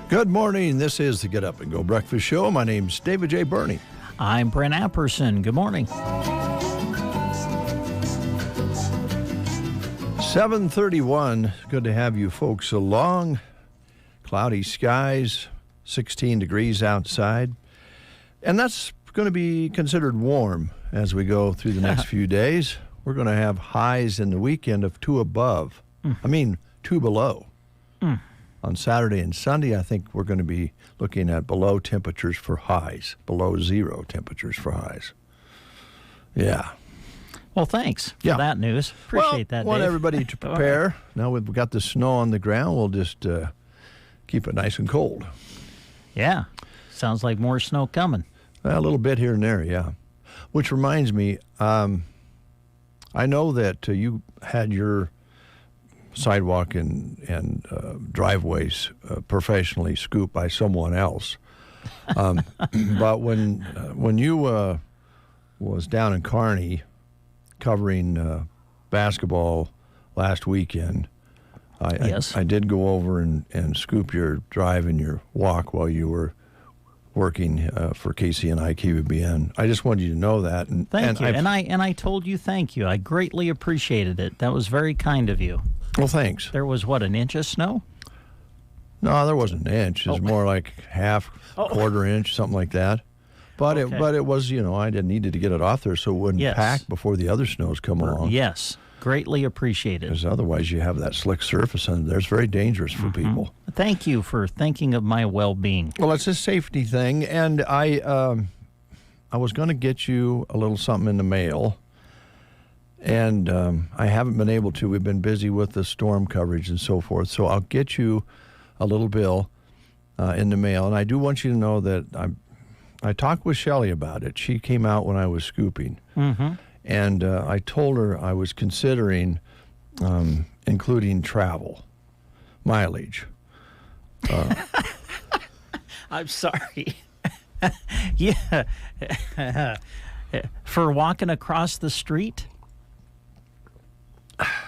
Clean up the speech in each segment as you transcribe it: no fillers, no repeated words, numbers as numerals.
Good morning. This is the Get Up and Go Breakfast Show. My name's David J. Burney. I'm Brent Apperson. Good morning. 7:31. Good to have you folks along. Cloudy skies, 16 degrees outside. And that's going to be considered warm as we go through the next few days. We're going to have highs in the weekend of 2 above. 2 below. On Saturday and Sunday, I think we're going to be looking at below temperatures for highs, below zero temperatures for highs. Yeah. Well, thanks for that news. Appreciate that, Dave. Want everybody to prepare. Now we've got the snow on the ground. We'll just keep it nice and cold. Yeah. Sounds like more snow coming. A little bit here and there, yeah. Which reminds me, I know that you had your sidewalk and driveways professionally scooped by someone else. But when you was down in Kearney covering basketball last weekend, I did go over and scoop your drive and your walk while you were working for KCNI KBBN. I just wanted you to know that. Thank you. And I told you thank you. I greatly appreciated it. That was very kind of you. Well, thanks. There was, an inch of snow? No, there wasn't an inch. It was more like half, quarter inch, something like that. But it was, I needed to get it off there so it wouldn't pack before the other snows come along. Yes, greatly appreciated. Because otherwise you have that slick surface under there. It's very dangerous for people. Thank you for thinking of my well-being. Well, it's a safety thing, and I was going to get you a little something in the mail. And I haven't been able to. We've been busy with the storm coverage and so forth. So I'll get you a little bill in the mail. And I do want you to know that I talked with Shelley about it. She came out when I was scooping. And I told her I was considering including travel, mileage. I'm sorry. Yeah. For walking across the street?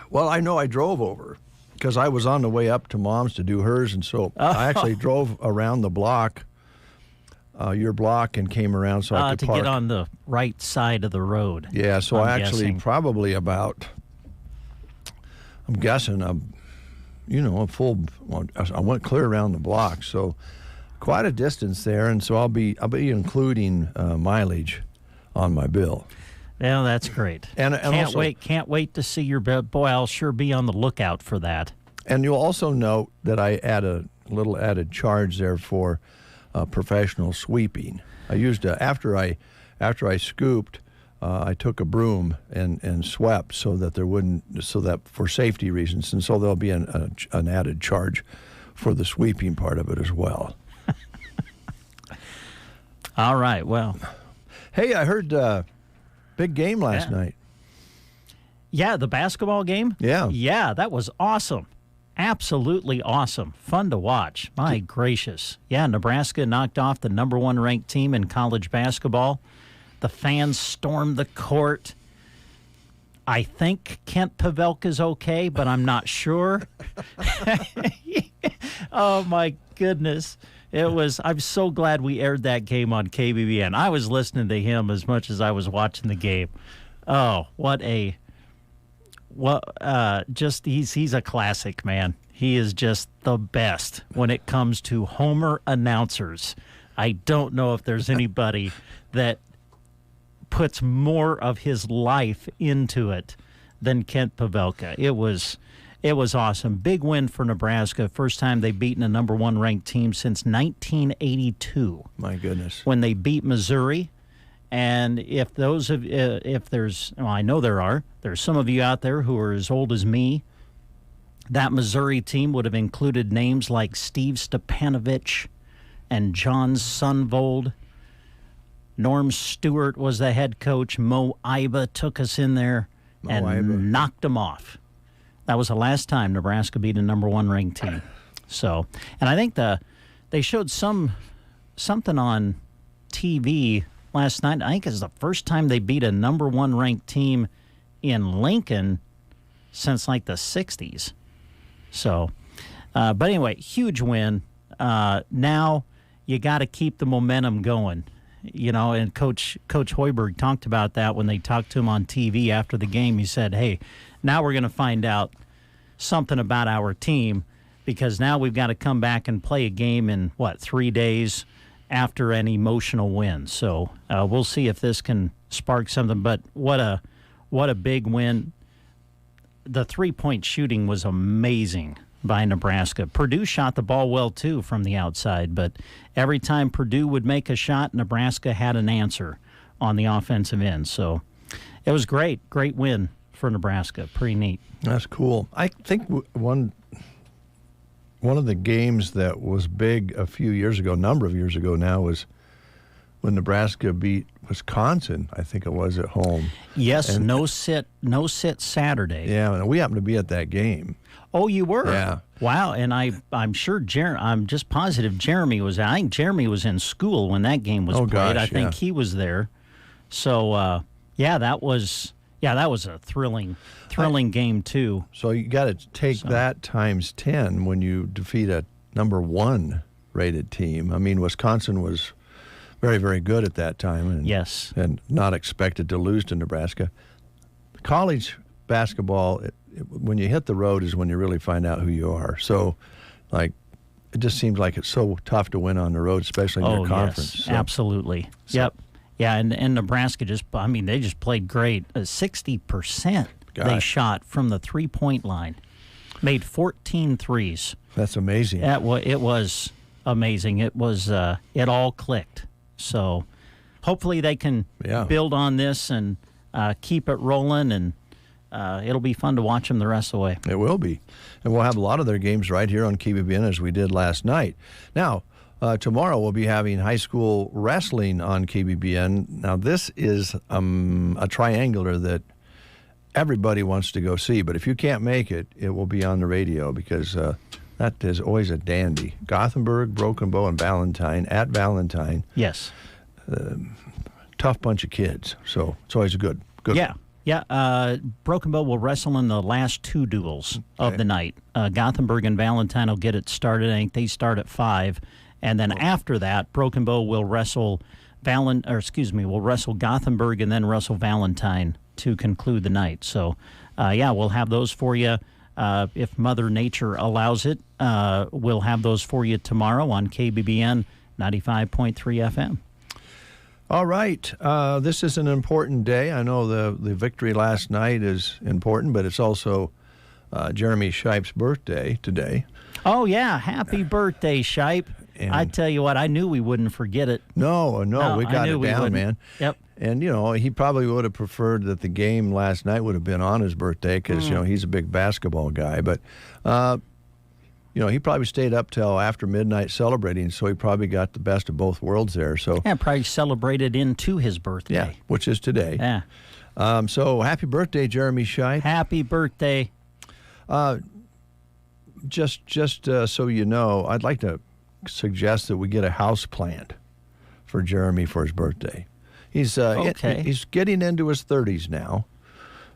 Well, I know I drove over because I was on the way up to Mom's to do hers, and so I actually drove around the block, your block, and came around so I could park. To get on the right side of the road. Yeah, so I actually probably about, I'm guessing, a full, I went clear around the block, so quite a distance there, and so I'll be including mileage on my bill. Yeah, that's great. And can't wait to see your bill. Boy, I'll sure be on the lookout for that. And you'll also note that I add a little added charge there for professional sweeping. I used after I scooped, I took a broom and swept so that for safety reasons, and so there'll be an added charge for the sweeping part of it as well. All right. Well, hey, I heard. Big game last night. Yeah, the basketball game? Yeah, that was awesome. Absolutely awesome. Fun to watch. My gracious. Yeah, Nebraska knocked off the number 1 ranked team in college basketball. The fans stormed the court. I think Kent Pavelka's okay, but I'm not sure. Oh, my goodness. I'm so glad we aired that game on KBBN. I was listening to him as much as I was watching the game. Oh, he's a classic, man. He is just the best when it comes to Homer announcers. I don't know if there's anybody that puts more of his life into it than Kent Pavelka. It was awesome. Big win for Nebraska. First time they've beaten a number 1 ranked team since 1982. My goodness. When they beat Missouri. And I know there's some of you out there who are as old as me. That Missouri team would have included names like Steve Stepanovich and John Sunvold. Norm Stewart was the head coach. Mo Iba took us in there knocked them off. That was the last time Nebraska beat a number 1 ranked team. So, and I think they showed something on TV last night. I think it's the first time they beat a number 1 ranked team in Lincoln since like the 60s. So, but anyway, huge win. Now you got to keep the momentum going. And Coach Hoiberg talked about that when they talked to him on TV after the game. He said, hey, now we're going to find out something about our team because now we've got to come back and play a game in, 3 days after an emotional win. So we'll see if this can spark something. But what a big win. The three-point shooting was amazing by Nebraska. Purdue shot the ball well, too, from the outside, but every time Purdue would make a shot, Nebraska had an answer on the offensive end. So it was great win for Nebraska. Pretty neat. That's cool. I think one of the games that was big a number of years ago now, was when Nebraska beat Wisconsin. I think it was at home. Yes, and no sit Saturday. Yeah, and we happened to be at that game. Oh, you were? Yeah. Wow, and I'm sure I'm just positive Jeremy was. I think Jeremy was in school when that game was played. I think he was there. So that was a thrilling game too. So you got to take that times 10 when you defeat a number 1 rated team. I mean, Wisconsin was very, very good at that time, and not expected to lose to Nebraska. College basketball, when you hit the road is when you really find out who you are. So, it just seems like it's so tough to win on the road, especially in your conference. Yes, so, absolutely. Yep. Yeah, and Nebraska they just played great. 60% they shot from the three-point line. Made 14 threes. That's amazing. It was amazing. It was it all clicked. So hopefully they can build on this and keep it rolling, and it'll be fun to watch them the rest of the way. It will be. And we'll have a lot of their games right here on KBBN as we did last night. Now, tomorrow we'll be having high school wrestling on KBBN. Now, this is a triangular that everybody wants to go see, but if you can't make it, it will be on the radio because that is always a dandy. Gothenburg, Broken Bow, and Valentine at Valentine. Yes. Tough bunch of kids, so it's always a good. Yeah. Yeah, Broken Bow will wrestle in the last 2 duels of the night. Gothenburg and Valentine will get it started. I think they start at 5. And then after that, Broken Bow will wrestle Gothenburg and then wrestle Valentine to conclude the night. So, we'll have those for you. If Mother Nature allows it, we'll have those for you tomorrow on KBBN 95.3 FM. All right. This is an important day. I know the victory last night is important, but it's also Jeremy Shipe's birthday today. Oh, yeah. Happy birthday, Shipe. And I tell you what, I knew we wouldn't forget it. No, we got it down, man. Yep. And, he probably would have preferred that the game last night would have been on his birthday because, he's a big basketball guy. But, he probably stayed up till after midnight celebrating, so he probably got the best of both worlds there. So probably celebrated into his birthday. Yeah, which is today. Yeah. So happy birthday, Jeremy Shipe. Happy birthday. Just so you know, I'd like to suggest that we get a house plant for Jeremy for his birthday. He's he's getting into his 30s now,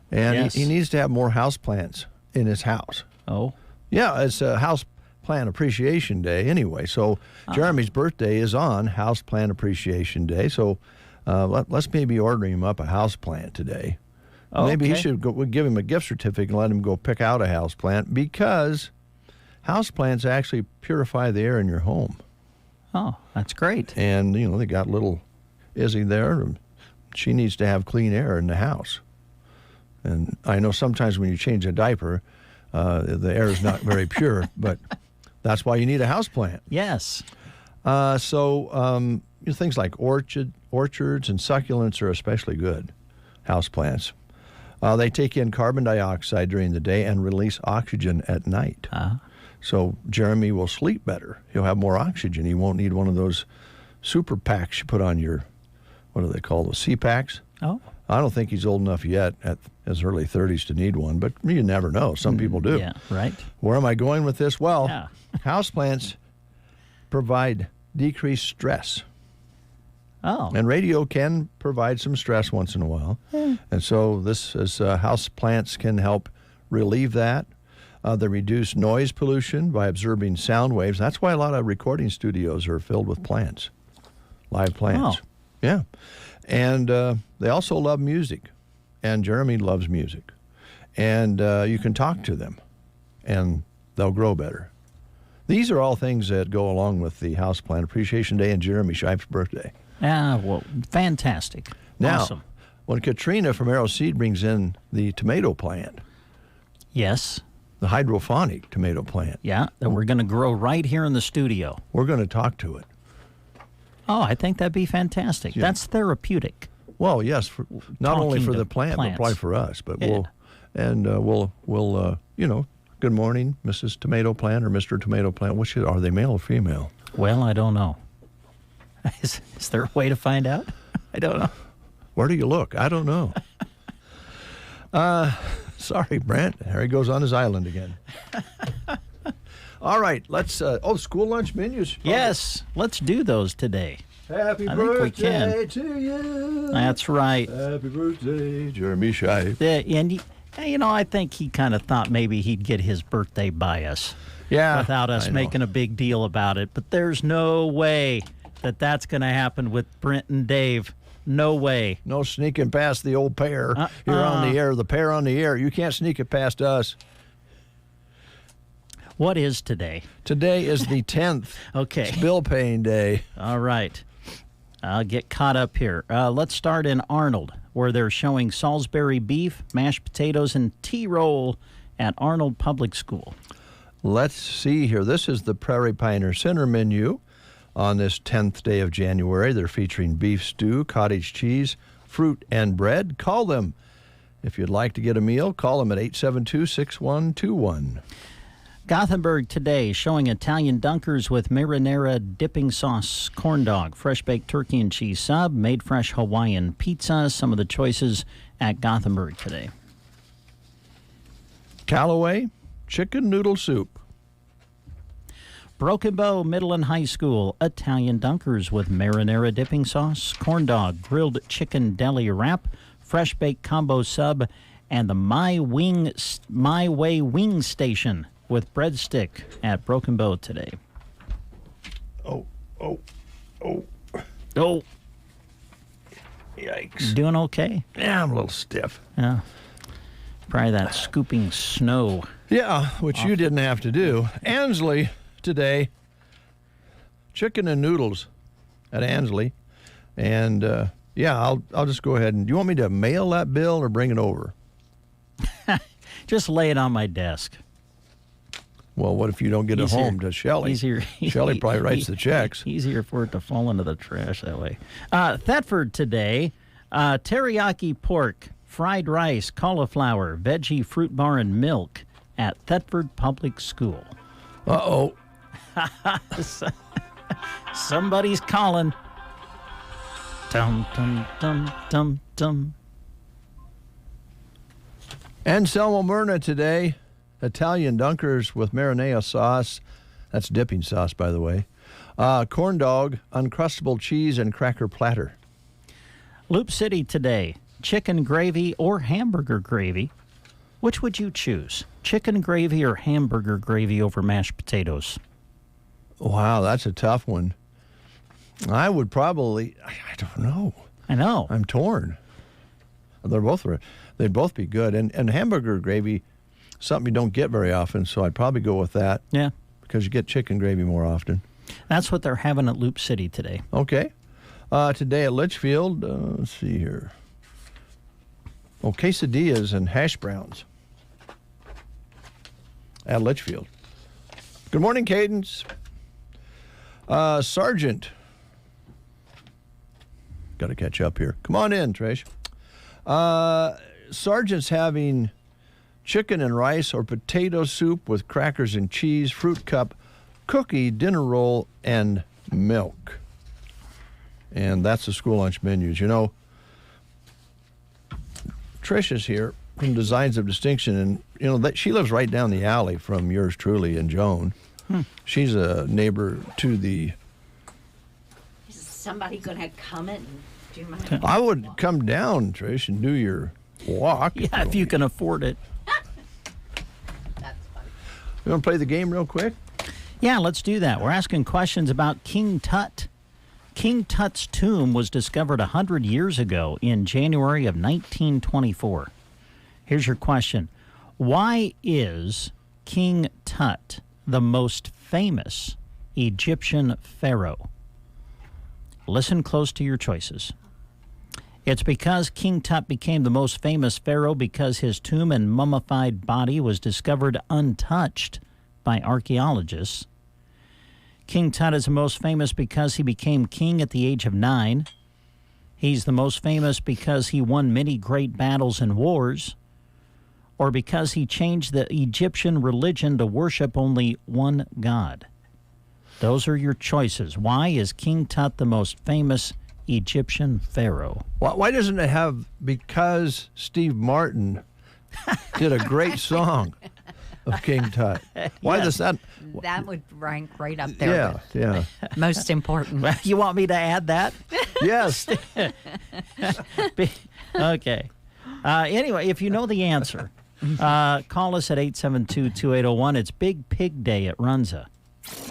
and he needs to have more house plants in his house. Oh. Yeah, it's a House Plant Appreciation Day anyway. So Jeremy's birthday is on House Plant Appreciation Day. So let's maybe order him up a house plant today. Maybe he should give him a gift certificate and let him go pick out a house plant because house plants actually purify the air in your home. Oh, that's great. And, they got little Izzy there. And she needs to have clean air in the house. And I know sometimes when you change a diaper, the air is not very pure, but that's why you need a house plant. Yes. So things like orchards and succulents are especially good house plants. They take in carbon dioxide during the day and release oxygen at night. So Jeremy will sleep better. He'll have more oxygen. He won't need one of those super packs you put on your, what do they call those, C-packs? Oh. I don't think he's old enough yet at his early 30s to need one, but you never know. Some people do. Yeah, right. Where am I going with this? Well, houseplants provide decreased stress. Oh. And radio can provide some stress once in a while. And so this is houseplants can help relieve that. They reduce noise pollution by absorbing sound waves. That's why a lot of recording studios are filled with plants, live plants. Oh. Yeah. And they also love music. And Jeremy loves music. And you can talk to them, and they'll grow better. These are all things that go along with the Houseplant Appreciation Day and Jeremy Shipe's birthday. Ah, well, fantastic. Now, awesome. When Katrina from Arrow Seed brings in the tomato plant, Yes. the hydroponic tomato plant, Yeah, that we're going to grow right here in the studio. we're going to talk to it. Oh, I think that'd be fantastic. Yeah. That's therapeutic. Well, yes, not only Talking for to the plant, plants. but probably for us. But Yeah. we'll good morning, Mrs. Tomato Plant or Mr. Tomato Plant. Are they male or female? Well, I don't know. Is there a way to find out? I don't know. Where do you look? I don't know. Sorry, Brent. There he goes on his island again. All right, let's. School lunch menus. Yes, let's do those today. Happy I think we birthday can. to you. That's right. Happy birthday, Jeremy Shipe. And I think he kind of thought maybe he'd get his birthday by us Yeah. without us I know. making a big deal about it. But there's no way that that's going to happen with Brent and Dave. No way. No sneaking past the old pair. You're on the air, the pair on the air. You can't sneak it past us. What is today? Today is the 10th. Okay. It's bill paying day. All right. I'll get caught up here. Let's start in Arnold, where they're showing Salisbury beef, mashed potatoes, and tea roll at Arnold Public School. Let's see here. This is the Prairie Pioneer Center menu on this 10th day of January. They're featuring beef stew, cottage cheese, fruit, and bread. Call them. If you'd like to get a meal, call them at 872-6121. Gothenburg today showing Italian dunkers with marinara dipping sauce, corn dog, fresh baked turkey and cheese sub, made fresh Hawaiian pizza. Some of the choices at Gothenburg today. Callaway, chicken noodle soup. Broken Bow Middle and High School, Italian dunkers with marinara dipping sauce, corn dog, grilled chicken deli wrap, fresh baked combo sub, and the My Way Wing Station with breadstick at Broken Bow today. Oh. Yikes. Doing okay? Yeah, I'm a little stiff. Yeah. Probably that scooping snow. Yeah, which you didn't have to do. Ansley today, chicken and noodles at Ansley. And, I'll just go ahead and... Do you want me to mail that bill or bring it over? Just lay it on my desk. Well, what if you don't get it Easier. home to Shelley? Easier. Shelley probably writes the checks. Easier for it to fall into the trash that way. Thetford today, teriyaki pork, fried rice, cauliflower, veggie fruit bar, and milk at Thetford Public School. Uh-oh. Somebody's calling. Dum, dum, dum, dum, dum. Anselmo Myrna today, Italian dunkers with marinara sauce. That's dipping sauce, by the way. Corn dog, Uncrustable cheese, and cracker platter. Loop City today, chicken gravy or hamburger gravy. Which would you choose? Chicken gravy or hamburger gravy over mashed potatoes? Wow, that's a tough one. I would probably, I don't know. I know. I'm torn. They'd both be good. And hamburger gravy, something you don't get very often, so I'd probably go with that. Yeah. Because you get chicken gravy more often. That's what they're having at Loop City today. Okay. Today at Litchfield, let's see here. Oh, quesadillas and hash browns at Litchfield. Good morning, Cadence. Sergeant. Got to catch up here. Come on in, Trish. Sergeant's having chicken and rice or potato soup with crackers and cheese, fruit cup, cookie, dinner roll, and milk. And that's the school lunch menus. You know, Trish is here from Designs of Distinction, and, you know, she lives right down the alley from yours truly and Joan. She's a neighbor to the... Is somebody going to come and do my... I would come down, Trish, and do your walk. Yeah, if you can afford it. That's funny. You want to play the game real quick? Yeah, let's do that. We're asking questions about King Tut. King Tut's tomb was discovered 100 years ago in January of 1924. Here's your question. Why is King Tut the most famous Egyptian pharaoh? Listen close to your choices. It's because King Tut became the most famous pharaoh because his tomb and mummified body was discovered untouched by archaeologists. King Tut is the most famous because he became king at the age of 9. He's the most famous because he won many great battles and wars, or because he changed the Egyptian religion to worship only one god. Those are your choices. Why is King Tut the most famous Egyptian pharaoh? Why doesn't it have because Steve Martin did a great song of King Tut? Why does that? That would rank right up there. Yeah. Most important. You want me to add that? Yes. Okay. Anyway, if you know the answer, call us at 872-2801. It's Big Pig Day at Runza.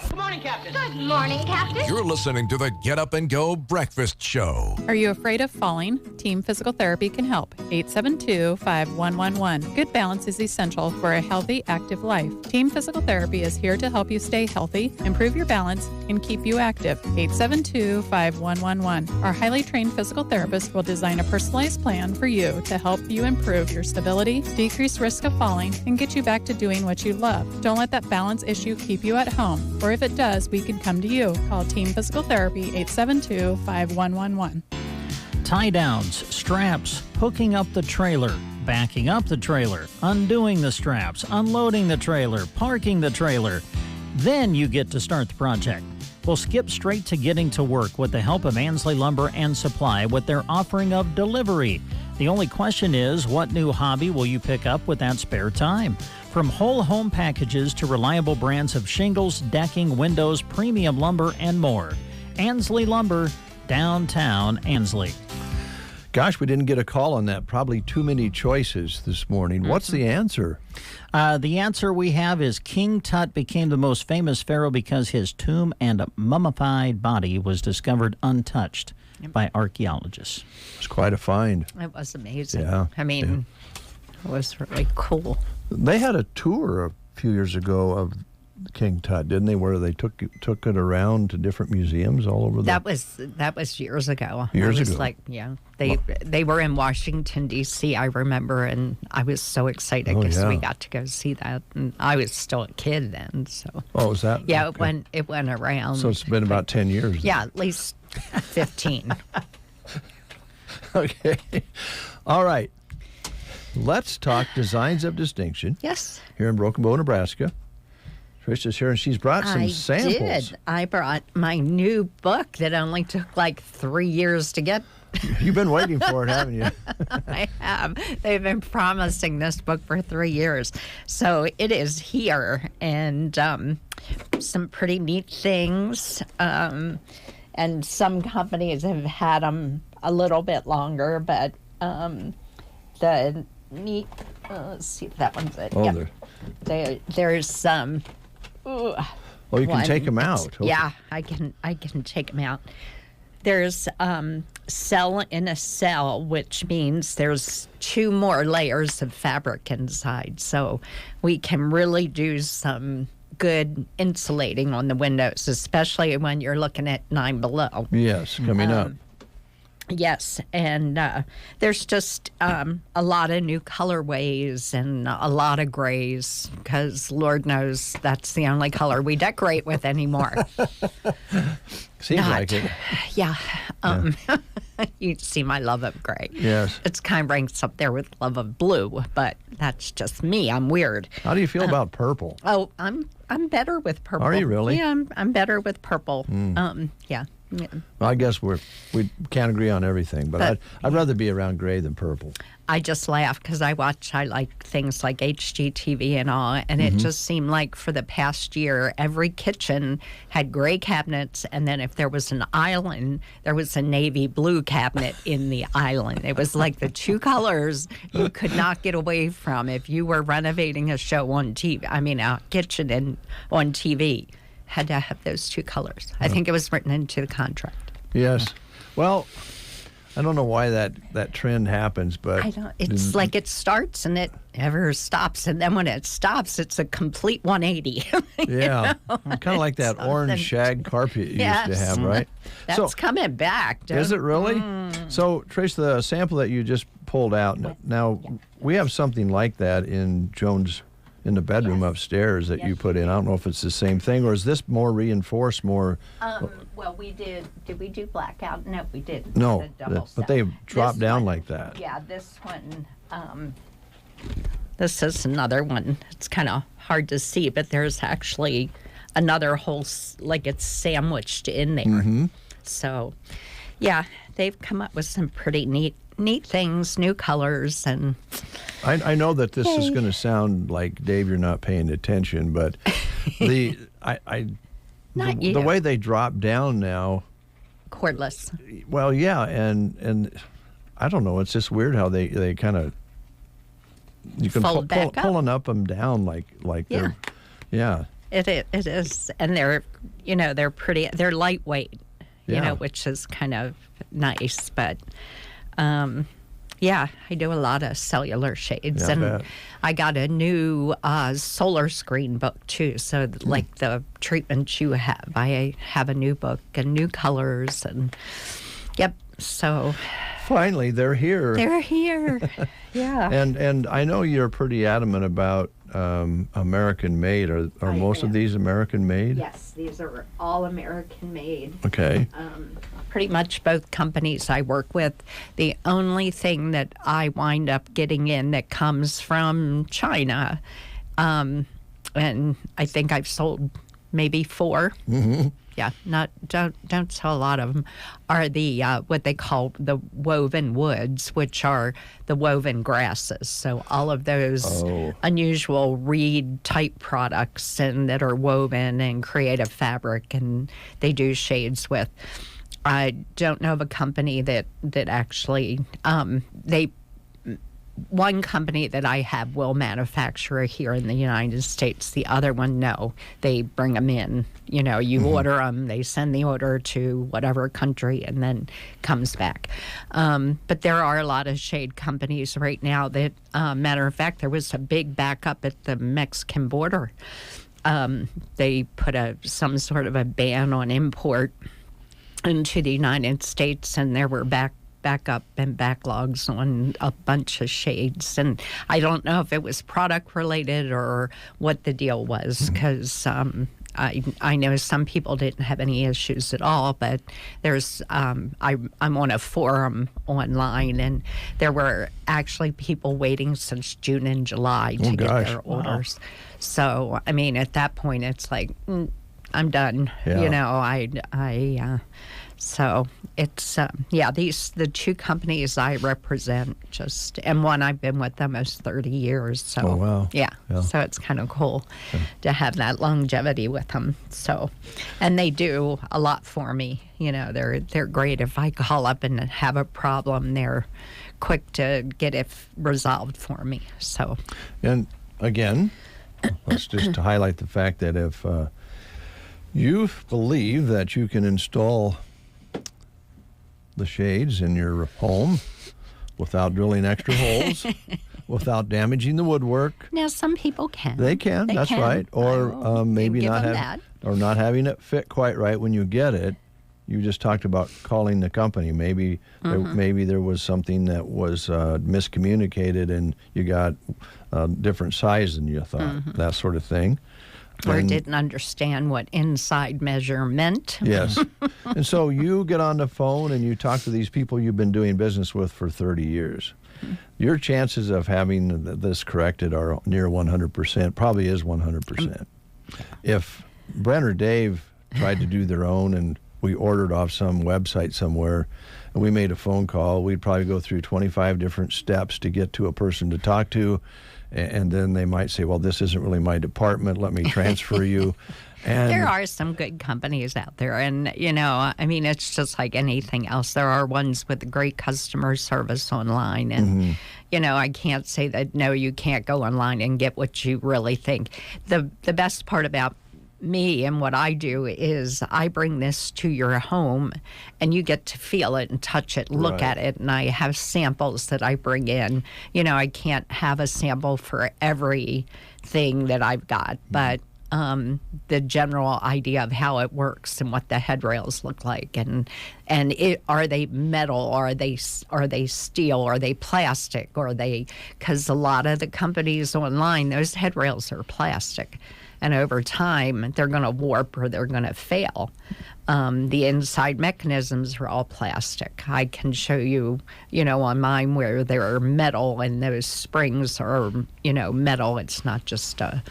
Good morning, Captain. Good morning, Captain. You're listening to the Get Up and Go Breakfast Show. Are you afraid of falling? Team Physical Therapy can help. 872-5111. Good balance is essential for a healthy, active life. Team Physical Therapy is here to help you stay healthy, improve your balance, and keep you active. 872-5111. Our highly trained physical therapist will design a personalized plan for you to help you improve your stability, decrease risk of falling, and get you back to doing what you love. Don't let that balance issue keep you at home. Or if it does, we can come to you. Call Team Physical Therapy, 872-5111. Tie downs, straps, hooking up the trailer, backing up the trailer, undoing the straps, unloading the trailer, parking the trailer. Then you get to start the project. We'll skip straight to getting to work with the help of Ansley Lumber and Supply with their offering of delivery. The only question is, what new hobby will you pick up with that spare time? From whole home packages to reliable brands of shingles, decking, windows, premium lumber, and more. Ansley Lumber, downtown Ansley. Gosh, we didn't get a call on that. Probably too many choices this morning. What's the answer? The answer we have is King Tut became the most famous pharaoh because his tomb and mummified body was discovered untouched by archaeologists. It's quite a find. It was amazing. Yeah. I mean, it was really cool. They had a tour a few years ago of King Tut, didn't they? Where they took it around to different museums all over. That was years ago. Years I was ago. like, yeah, they were in Washington D.C. I remember, and I was so excited because we got to go see that. And I was still a kid then, so. Oh, was that? Yeah, okay. it went around. So it's been about 10 years. Then. Yeah, at least 15. Okay. All right. Let's talk designs of distinction. Yes. Here in Broken Bow, Nebraska. Trish is here, and she's brought some samples. I did. I brought my new book that only took like 3 years to get. You've been waiting for it, haven't you? I have. They've been promising this book for 3 years. So it is here, and some pretty neat things. And some companies have had them a little bit longer, but the neat, let's see if that one's it. Oh, yep. There's some. Oh, you can take them out. Okay. Yeah, I can take them out. There's cell in a cell, which means there's 2 more layers of fabric inside. So we can really do some good insulating on the windows, especially when you're looking at 9 below. Yes, coming up. Yes, and there's just a lot of new colorways and a lot of grays because Lord knows that's the only color we decorate with anymore. Seems like it. Yeah. You see my love of gray. Yes. It's kind of ranks up there with love of blue, but that's just me. I'm weird. How do you feel about purple? Oh, I'm better with purple. Are you really? Yeah, I'm better with purple. Yeah. Yeah. Well, I guess we can't agree on everything, but I'd rather be around gray than purple. I just laugh because I like things like HGTV and all, and it just seemed like for the past year, every kitchen had gray cabinets, and then if there was an island, there was a navy blue cabinet in the island. It was like the two colors you could not get away from if you were renovating a show on TV. I mean, a kitchen on TV had to have those two colors. I think it was written into the contract. Yes. Well, I don't know why that trend happens, but I don't. It's like it starts and it never stops, and then when it stops, it's a complete 180. Yeah, kind of like that orange shag carpet you used to have, right? That's coming back. Is it really? So, Trace, the sample that you just pulled out. Now we have something like that in Joan's in the bedroom upstairs that you put in. I don't know if it's the same thing, or is this more reinforced, more? Well, we did. Did we do blackout? No, we didn't. No, but they drop down like that. Yeah, this one. This is another one. It's kind of hard to see, but there's actually another whole, like it's sandwiched in there. So, yeah, they've come up with some pretty neat things, new colors, and I know that this is going to sound like, Dave, you're not paying attention, but the way they drop down now, cordless. Well, yeah, and I don't know, it's just weird how they kind of, you can pulling up them down like they're, yeah. It is, and they're pretty. They're lightweight, which is kind of nice, but. Yeah, I do a lot of cellular shades, and I got a new solar screen book too. So, like the treatments you have, I have a new book and new colors, and so finally they're here. They're here, yeah. And I know you're pretty adamant about American made. Are most of these American made? Yes, these are all American made. Okay. Pretty much both companies I work with. The only thing that I wind up getting in that comes from China, and I think I've sold maybe 4. Yeah, don't sell a lot of them. Are the what they call the woven woods, which are the woven grasses. So all of those unusual reed type products and that are woven and create a fabric, and they do shades with. I don't know of a company that actually one company that I have will manufacture here in the United States. The other one, no. They bring them in. You order them, they send the order to whatever country, and then comes back. But there are a lot of shade companies right now that, matter of fact, there was a big backup at the Mexican border. They put some sort of a ban on import into the United States, and there were backup and backlogs on a bunch of shades. And I don't know if it was product related or what the deal was, because I know some people didn't have any issues at all, but there's I'm on a forum online, and there were actually people waiting since June and July to get their orders. So I mean, at that point, it's like I'm done. Yeah. So it's the two companies I represent, and one I've been with almost 30 years. So oh, wow. Yeah. So it's kind of cool to have that longevity with them. So, and they do a lot for me. They're great. If I call up and have a problem, they're quick to get it resolved for me. So, and again, let's just highlight the fact that if you believe that you can install the shades in your home without drilling extra holes, without damaging the woodwork. Now, some people can. They can, that's right. Or maybe not having it fit quite right when you get it. You just talked about calling the company. Maybe there was something that was miscommunicated, and you got a different size than you thought, that sort of thing. Or didn't understand what inside measure meant. Yes. And so you get on the phone and you talk to these people you've been doing business with for 30 years. Your chances of having this corrected are near 100%, probably is 100%. If Brent or Dave tried to do their own and we ordered off some website somewhere, and we made a phone call. We'd probably go through 25 different steps to get to a person to talk to, and then they might say, well, this isn't really my department. Let me transfer you. And there are some good companies out there, and I mean, it's just like anything else. There are ones with great customer service online, and I can't say that no, you can't go online and get what you really think. The best part about me and what I do is I bring this to your home, and you get to feel it and touch it, look at it, and I have samples that I bring in. I can't have a sample for everything that I've got, but the general idea of how it works and what the headrails look like, and are they metal, are they steel, are they plastic, because a lot of the companies online, those headrails are plastic, and over time they're going to warp or they're going to fail. The inside mechanisms are all plastic. I can show you, on mine where they're metal and those springs are, metal. It's not just a,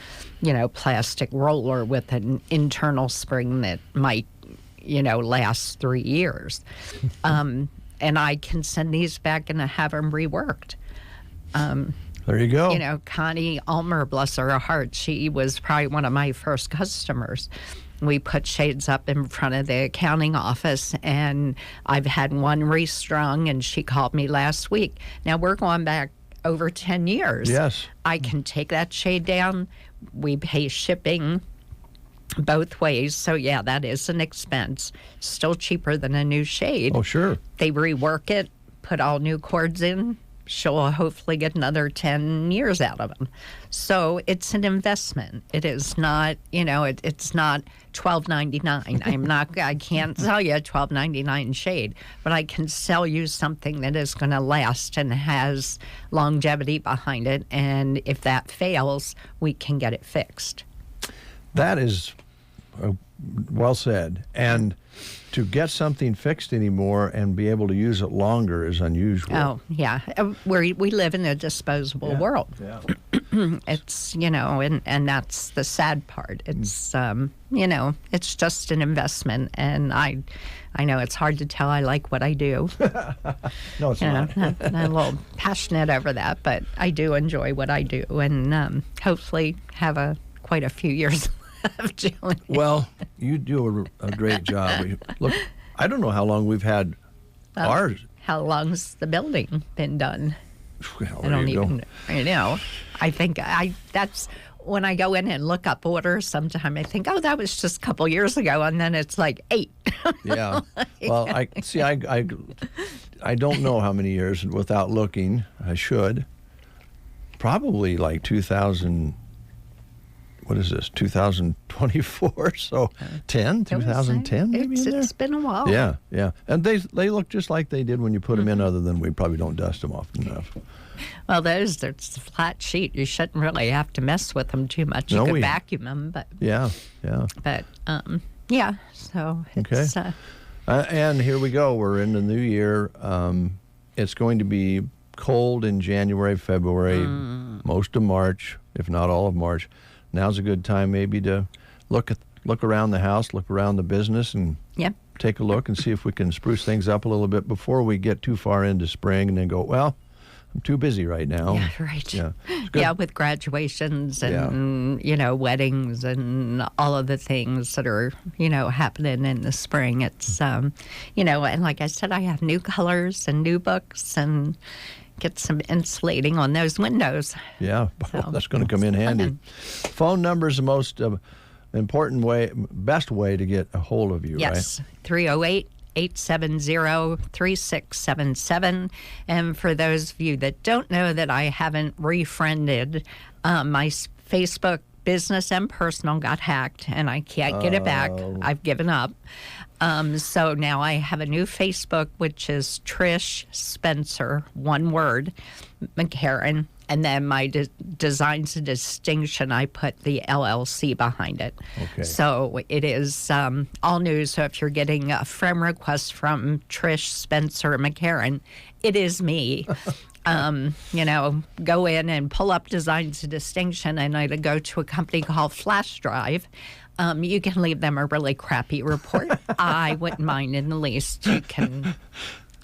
plastic roller with an internal spring that might, last 3 years. And I can send these back and have them reworked. There you go. Connie Ulmer, bless her heart, she was probably one of my first customers. We put shades up in front of the accounting office, and I've had one restrung, and she called me last week. Now, we're going back over 10 years. Yes. I can take that shade down. We pay shipping both ways. So, yeah, that is an expense. Still cheaper than a new shade. Oh, sure. They rework it, put all new cords in. She'll hopefully get another 10 years out of them. So it's an investment. It is not, it's not $12.99. I can't sell you a $12.99 shade, but I can sell you something that is going to last and has longevity behind it. And if that fails, we can get it fixed. That is well said. And to get something fixed anymore and be able to use it longer is unusual. Oh, yeah. We live in a disposable world. Yeah. It's, and that's the sad part. It's, it's just an investment. And I know it's hard to tell I like what I do. No, it's not. I'm a little passionate over that, but I do enjoy what I do, and hopefully have quite a few years of doing it. Well, you do a great job. Look, I don't know how long we've had ours. How long's the building been done? Well, I don't even know. I think that's when I go in and look up orders. Sometimes I think, oh, that was just a couple years ago, and then it's like 8. Yeah. Well, I don't know how many years without looking. I should. Probably like 2000. What is this? 2024. So 2010 maybe. It's been a while. Yeah, yeah. And they look just like they did when you put them in, other than we probably don't dust them often enough. Well, there's a flat sheet. You shouldn't really have to mess with them too much. You could vacuum them, but yeah. But yeah. So it's okay. And here we go. We're in the new year. It's going to be cold in January, February, most of March, if not all of March. Now's a good time maybe to look around the house, look around the business, and take a look and see if we can spruce things up a little bit before we get too far into spring and then go, well, I'm too busy right now. Yeah, right. Yeah, with graduations and, weddings and all of the things that are, happening in the spring. It's, and like I said, I have new colors and new books and get some insulating on those windows. Yeah, so, that's going to come in handy. Phone number is the most best way to get a hold of you, yes, right? 308-870-3677. And for those of you that don't know that I haven't refriended, my Facebook business and personal got hacked, and I can't get it back. I've given up. So now I have a new Facebook, which is Trish Spencer, one word, McCarran. And then my Designs of Distinction, I put the LLC behind it. Okay. So it is all new. So if you're getting a friend request from Trish Spencer McCarran, it is me. Go in and pull up Designs of Distinction, and I go to a company called Flash Drive. You can leave them a really crappy report. I wouldn't mind in the least. You can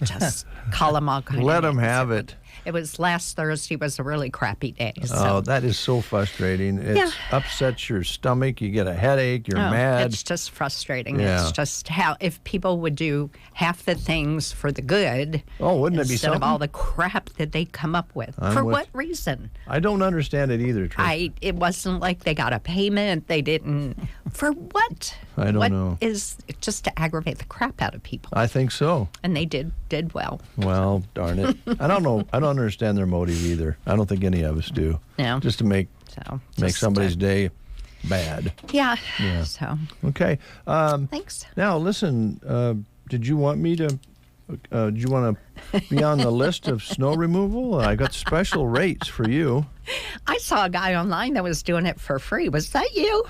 just call them all kinds of Let them names. have it. It was last Thursday was a really crappy day. So. Oh, that is so frustrating. It upsets your stomach. You get a headache. You're mad. It's just frustrating. Yeah. It's just how if people would do half the things for the good, wouldn't it be instead something? of all the crap that they come up with. What reason? I don't understand it either, Trish. It wasn't like they got a payment. They didn't. For what? I don't know. What is just to aggravate the crap out of people? I think so. And they did well. Well, darn it. I don't know. I don't understand their motive either. I don't think any of us do. No. Just to make somebody's day bad. Yeah. Yeah. So. Okay. Thanks. Now, listen. Did you want me to? Do you want to be on the list of snow removal? I got special rates for you. I saw a guy online that was doing it for free. Was that you?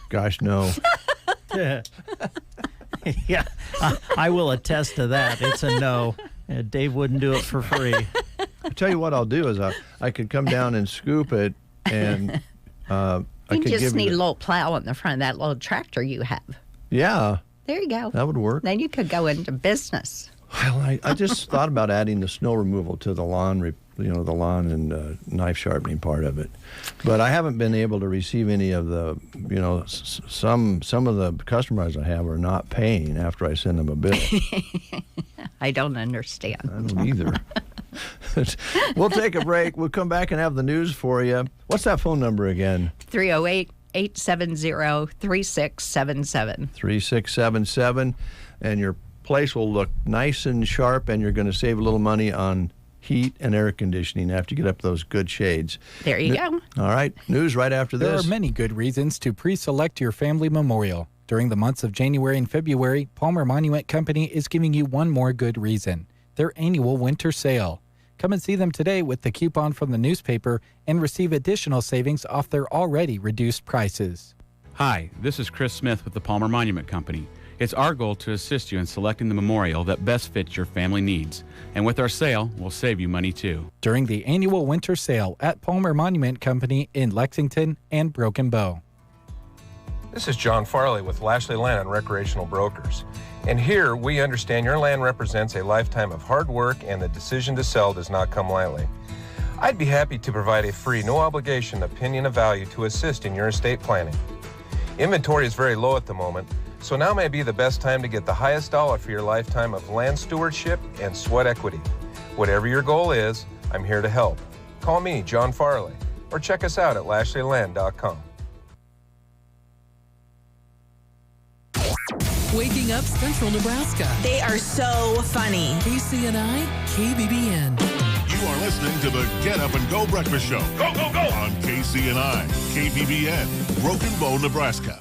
Gosh, no. Yeah, I will attest to that. It's a no. Dave wouldn't do it for free. I tell you what I'll do is I could come down and scoop it, and I You could just give need you a little plow in the front of that little tractor you have. Yeah, There you go. that would work. Then you could go into business. Well, I just thought about adding the snow removal to the lawn, the lawn and knife sharpening part of it, but I haven't been able to receive any of the, some of the customers I have are not paying after I send them a bill. I don't understand. I don't either. We'll take a break. We'll come back and have the news for you. What's that phone number again? 308-870-3677. 3677, and your place will look nice and sharp, and you're going to save a little money on heat and air conditioning after you get up those good shades. There you go. All right, news right after There this. are many good reasons to pre-select your family memorial. During the months of January and February, Palmer Monument Company is giving you one more good reason: their annual winter sale. Come and see them today with the coupon from the newspaper and receive additional savings off their already reduced prices. Hi, this is Chris Smith with the Palmer Monument Company. It's our goal to assist you in selecting the memorial that best fits your family needs. And with our sale, we'll save you money too. During the annual winter sale at Palmer Monument Company in Lexington and Broken Bow. This is John Farley with Lashley Land and Recreational Brokers. And here we understand your land represents a lifetime of hard work and the decision to sell does not come lightly. I'd be happy to provide a free, no obligation opinion of value to assist in your estate planning. Inventory is very low at the moment, so now may be the best time to get the highest dollar for your lifetime of land stewardship and sweat equity. Whatever your goal is, I'm here to help. Call me, John Farley, or check us out at LashleyLand.com. Waking up Central Nebraska. They are so funny. KCNI, KBBN. You are listening to the Get Up and Go Breakfast Show. Go, go, go! On KCNI, KBBN, Broken Bow, Nebraska.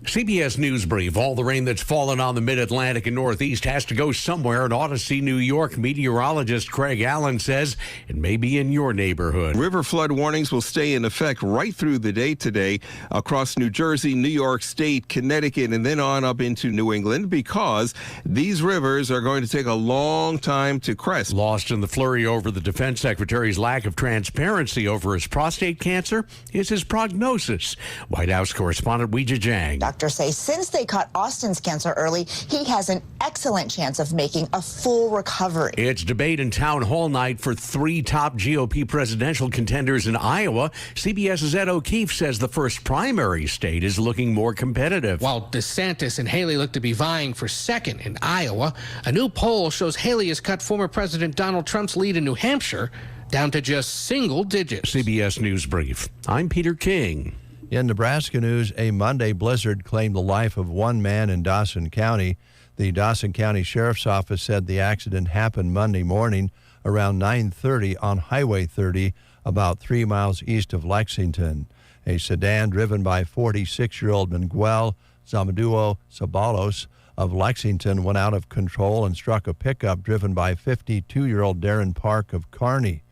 CBS News Brief. All the rain that's fallen on the mid-Atlantic and Northeast has to go somewhere in Odyssey, New York. Meteorologist Craig Allen says it may be in your neighborhood. River flood warnings will stay in effect right through the day today across New Jersey, New York State, Connecticut, and then on up into New England because these rivers are going to take a long time to crest. Lost in the flurry over the defense secretary's lack of transparency over his prostate cancer is his prognosis. White House correspondent Weijia Jiang. Doctors say since they caught Austin's cancer early, he has an excellent chance of making a full recovery. It's debate and town hall night for three top GOP presidential contenders in Iowa. CBS's Ed O'Keefe says the first primary state is looking more competitive. While DeSantis and Haley look to be vying for second in Iowa, a new poll shows Haley has cut former President Donald Trump's lead in New Hampshire down to just single digits. CBS News Brief. I'm Peter King. In Nebraska news, a Monday blizzard claimed the life of one man in Dawson County. The Dawson County Sheriff's Office said the accident happened Monday morning around 9:30 on Highway 30, about 3 miles east of Lexington. A sedan driven by 46-year-old Miguel Zamaduo Sabalos of Lexington went out of control and struck a pickup driven by 52-year-old Darren Park of Kearney.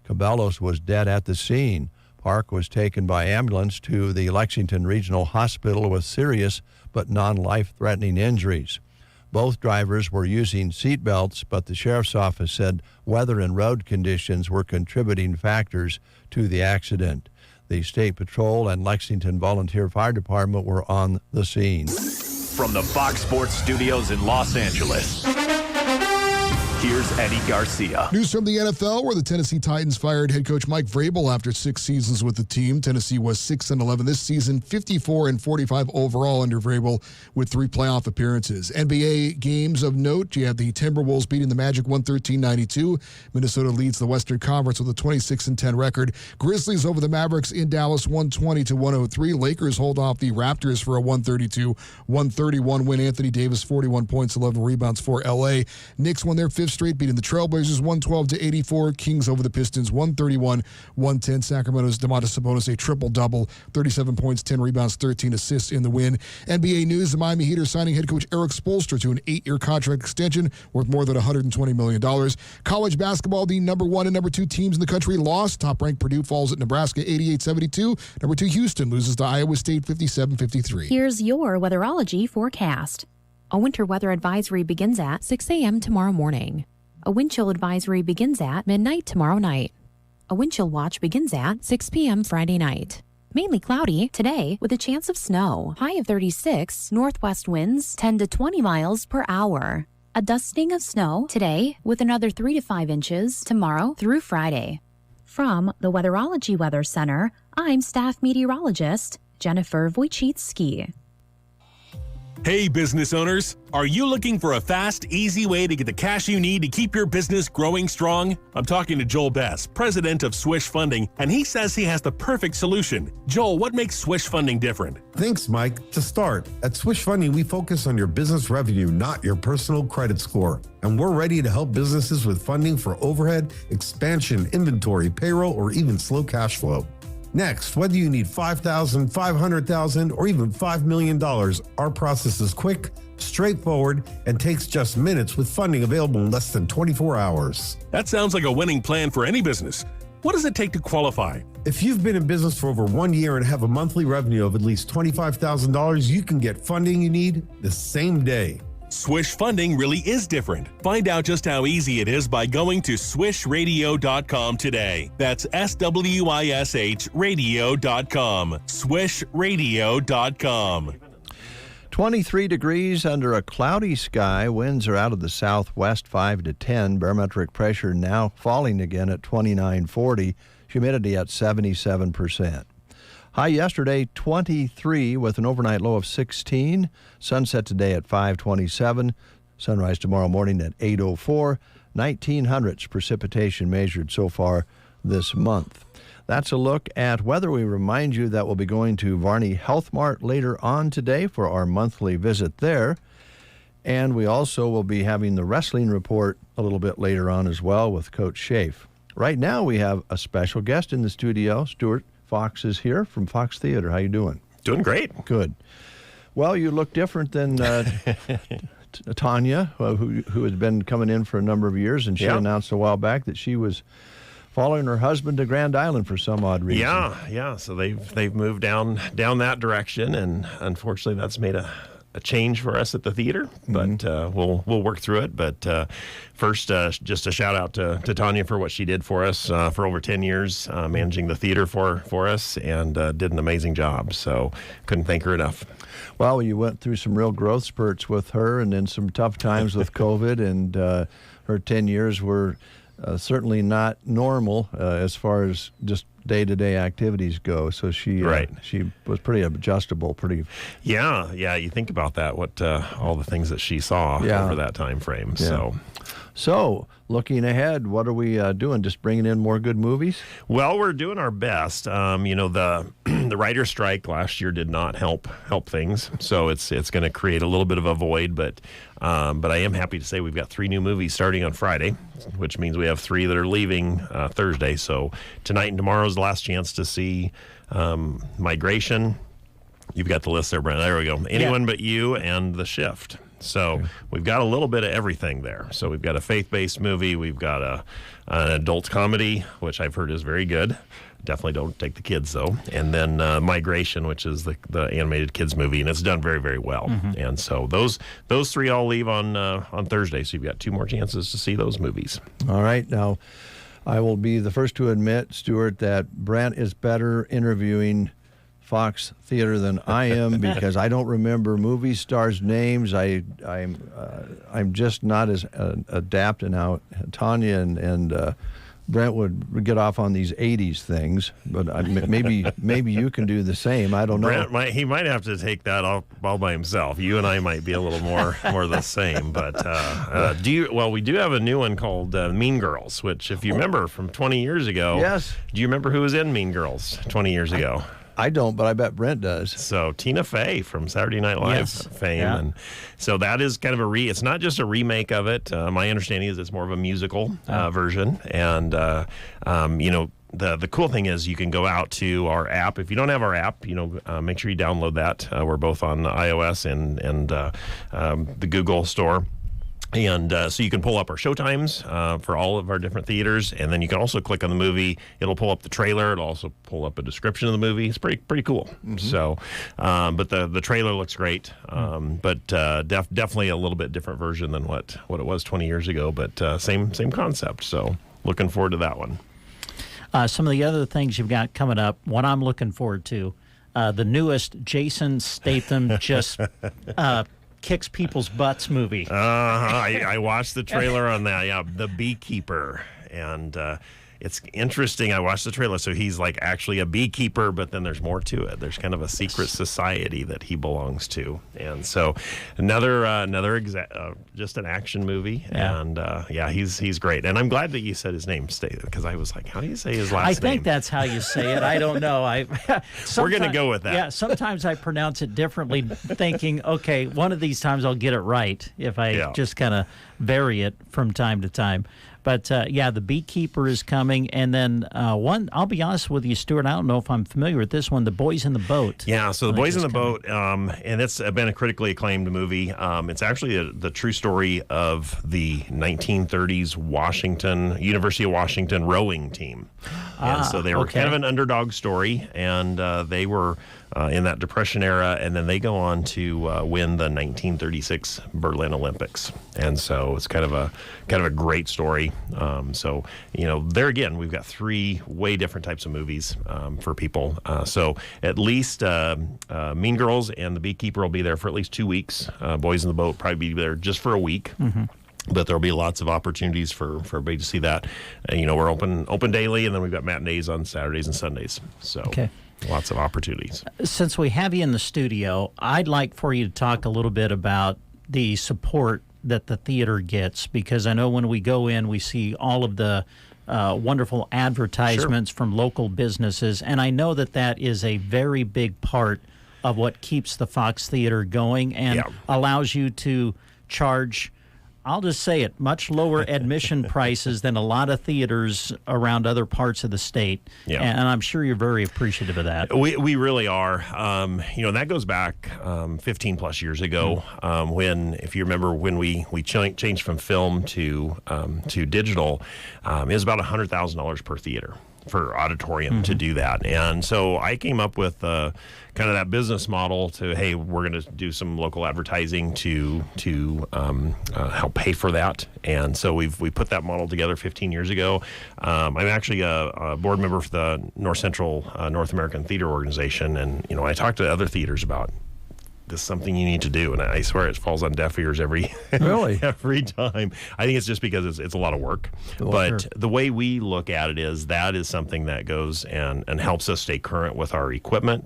Caballos was dead at the scene. Park was taken by ambulance to the Lexington Regional Hospital with serious but non-life-threatening injuries. Both drivers were using seat belts, but the sheriff's office said weather and road conditions were contributing factors to the accident. The State Patrol and Lexington Volunteer Fire Department were on the scene. From the Fox Sports Studios in Los Angeles, here's Eddie Garcia. News from the NFL, where the Tennessee Titans fired head coach Mike Vrabel after 6 seasons with the team. Tennessee was 6-11 this season, 54-45 overall under Vrabel with 3 playoff appearances. NBA games of note, you have the Timberwolves beating the Magic 113-92. Minnesota leads the Western Conference with a 26-10 record. Grizzlies over the Mavericks in Dallas 120-103. Lakers hold off the Raptors for a 132-131 win. Anthony Davis 41 points, 11 rebounds for LA. Knicks won their 5th straight, beating the Trailblazers 112-84. Kings over the Pistons 131-110. Sacramento's Domantas Sabonis a triple-double, 37 points, 10 rebounds, 13 assists in the win. NBA news, the Miami Heat are signing head coach Eric Spoelstra to an 8-year contract extension worth more than $120 million. College basketball, the number 1 and number 2 teams in the country lost. Top-ranked Purdue falls at Nebraska 88-72. Number 2 Houston loses to Iowa State 57-53. Here's your weatherology forecast. A winter weather advisory begins at 6 a.m. tomorrow morning. A wind chill advisory begins at midnight tomorrow night. A wind chill watch begins at 6 p.m. Friday night. Mainly cloudy today with a chance of snow. High of 36, northwest winds 10 to 20 miles per hour. A dusting of snow today with another 3 to 5 inches tomorrow through Friday. From the Weatherology Weather Center, I'm staff meteorologist Jennifer Wojcicki. Hey, business owners. Are you looking for a fast, easy way to get the cash you need to keep your business growing strong? I'm talking to Joel Bess, president of Swish Funding, and he says he has the perfect solution. Joel, what makes Swish Funding different? Thanks, Mike. To start, at Swish Funding, we focus on your business revenue, not your personal credit score. And we're ready to help businesses with funding for overhead, expansion, inventory, payroll, or even slow cash flow. Next, whether you need $5,000, $500,000, or even $5 million, our process is quick, straightforward, and takes just minutes with funding available in less than 24 hours. That sounds like a winning plan for any business. What does it take to qualify? If you've been in business for over 1 year and have a monthly revenue of at least $25,000, you can get funding you need the same day. Swish Funding really is different. Find out just how easy it is by going to swishradio.com today. That's SWISH radio.com. Swishradio.com. 23 degrees under a cloudy sky. Winds are out of the southwest 5 to 10. Barometric pressure now falling again at 2940. Humidity at 77%. High yesterday, 23 with an overnight low of 16. Sunset today at 5:27. Sunrise tomorrow morning at 8:04. 1900s precipitation measured so far this month. That's a look at weather. We remind you that we'll be going to Varney Health Mart later on today for our monthly visit there. And we also will be having the wrestling report a little bit later on as well with Coach Schaaf. Right now we have a special guest in the studio. Stuart Fox is here from Fox Theater. How you doing? Doing great. Good. Well, you look different than Tanya, who had been coming in for a number of years, and she announced a while back that she was following her husband to Grand Island for some odd reason. Yeah. So they've moved down that direction, and unfortunately, that's made a change for us at the theater, but we'll work through it. But first, just a shout out to Tanya for what she did for us for over 10 years, managing the theater for us, and did an amazing job. So couldn't thank her enough. Well, you went through some real growth spurts with her, and then some tough times with COVID, and her 10 years were certainly not normal as far as just day-to-day activities go. So she was pretty adjustable, pretty. Yeah. You think about that. What all the things that she saw over that time frame. Yeah. So looking ahead, what are we doing? Just bringing in more good movies? Well, we're doing our best. The writer's strike last year did not help things, so it's going to create a little bit of a void. But I am happy to say we've got 3 new movies starting on Friday, which means we have 3 that are leaving Thursday. So tonight and tomorrow is the last chance to see Migration. You've got the list there, Brent. There we go. Anyone But You and The Shift. So we've got a little bit of everything there. So we've got a faith-based movie. We've got an adult comedy, which I've heard is very good. Definitely don't take the kids, though. And then Migration, which is the animated kids movie, and it's done very, very well. Mm-hmm. And so those 3 all leave on Thursday, so you've got 2 more chances to see those movies. All right. Now, I will be the first to admit, Stuart, that Brent is better interviewing Fox Theater than I am because I don't remember movie stars' names. I'm just not as adept. And now Tanya and Brent would get off on these 80s things, but maybe you can do the same. I don't know. Brent might have to take that all by himself. You and I might be a little more the same. But we do have a new one called Mean Girls, which, if you remember from 20 years ago, yes. Do you remember who was in Mean Girls 20 years ago? I don't, but I bet Brent does. So Tina Fey from Saturday Night Live fame. Yeah. And so that is kind of it's not just a remake of it. My understanding is it's more of a musical version. And, the cool thing is you can go out to our app. If you don't have our app, make sure you download that. We're both on iOS and the Google Store. And so you can pull up our showtimes for all of our different theaters, and then you can also click on the movie. It'll pull up the trailer. It'll also pull up a description of the movie. It's pretty cool. Mm-hmm. So, but the trailer looks great. But definitely a little bit different version than what it was 20 years ago. But same concept. So looking forward to that one. Some of the other things you've got coming up. What I'm looking forward to, the newest Jason Statham just. Kicks people's butts movie. I watched the trailer on that. Yeah, The Beekeeper, and it's interesting. I watched the trailer. So he's like actually a beekeeper, but then there's more to it. There's kind of a secret society that he belongs to, and so another just an action movie. Yeah. And he's great. And I'm glad that you said his name, because I was like, how do you say his last name? I think that's how you say it. I don't know. We're going to go with that. Yeah. Sometimes I pronounce it differently, thinking, okay, one of these times I'll get it right if I just kind of vary it from time to time. But, The Beekeeper is coming. And then one, I'll be honest with you, Stuart, I don't know if I'm familiar with this one, The Boys in the Boat. Yeah, so The Boys in the Boat, and it's been a critically acclaimed movie. It's actually the true story of the 1930s University of Washington rowing team. And so they were kind of an underdog story, and they were in that Depression era, and then they go on to win the 1936 Berlin Olympics. And so it's kind of a great story. So there again, we've got 3 way different types of movies for people. So at least Mean Girls and The Beekeeper will be there for at least 2 weeks. Boys in the Boat probably be there just for a week. Mm-hmm. But there'll be lots of opportunities for everybody to see that. We're open daily, and then we've got matinees on Saturdays and Sundays. So lots of opportunities. Since we have you in the studio, I'd like for you to talk a little bit about the support that the theater gets, because I know when we go in, we see all of the wonderful advertisements from local businesses, and I know that is a very big part of what keeps the Fox Theater going and allows you to charge, I'll just say it, much lower admission prices than a lot of theaters around other parts of the state. Yeah. And I'm sure you're very appreciative of that. We really are. That goes back 15 plus years ago when, if you remember, when we changed from film to digital, it was about $100,000 per theater for auditorium to do that. And so I came up with kind of that business model to, hey, we're going to do some local advertising to help pay for that. And so we put that model together 15 years ago. I'm actually a board member for the North Central North American Theater Organization, and I talk to other theaters about this is something you need to do, and I swear it falls on deaf ears every time. I think it's just because it's a lot of work. But the way we look at it is that is something that goes and helps us stay current with our equipment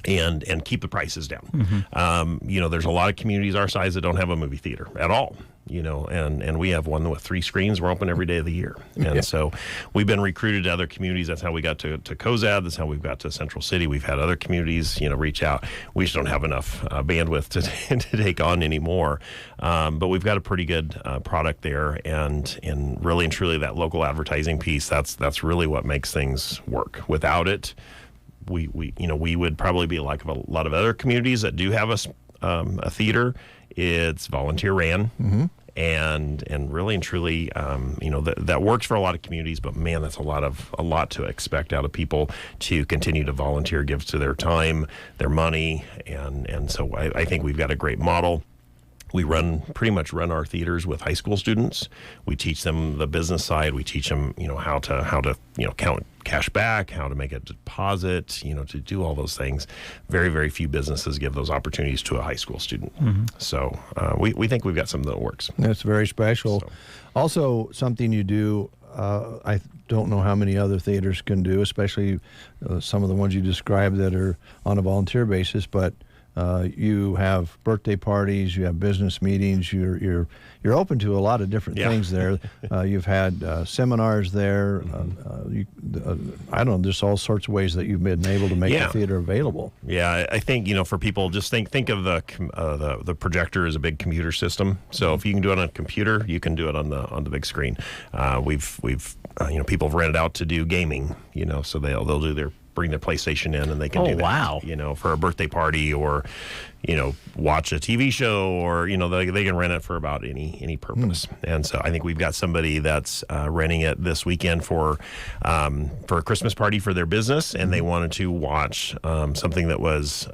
and keep the prices down. Mm-hmm. There's a lot of communities our size that don't have a movie theater at all. And we have one with 3 screens. We're open every day of the year. And so we've been recruited to other communities. That's how we got to Cozad. That's how we've got to Central City. We've had other communities, reach out. We just don't have enough bandwidth to take on anymore. But we've got a pretty good product there. And really and truly that local advertising piece, that's really what makes things work. Without it, we would probably be like a lot of other communities that do have a theater. It's volunteer ran, and really and truly, that works for a lot of communities. But man, that's a lot to expect out of people to continue to volunteer, give to their time, their money, and so I think we've got a great model. We pretty much run our theaters with high school students. We teach them the business side. We teach them, how to count cash back, how to make a deposit, to do all those things. Very, very few businesses give those opportunities to a high school student. So we think we've got something that works. That's very special. So. Also, something you do, I don't know how many other theaters can do, especially some of the ones you described that are on a volunteer basis, but you have birthday parties, you have business meetings, you're open to a lot of different things there. You've had seminars there. I don't know, there's all sorts of ways that you've been able to make the theater available. Yeah, I think for people, just think of the projector as a big computer system. So if you can do it on a computer, you can do it on the big screen. We've people have rented out to do gaming. So they'll bring their PlayStation in and they can do that. Wow. For a birthday party or, watch a TV show or, they can rent it for about any purpose. And so I think we've got somebody that's renting it this weekend for a Christmas party for their business, and they wanted to watch something that was,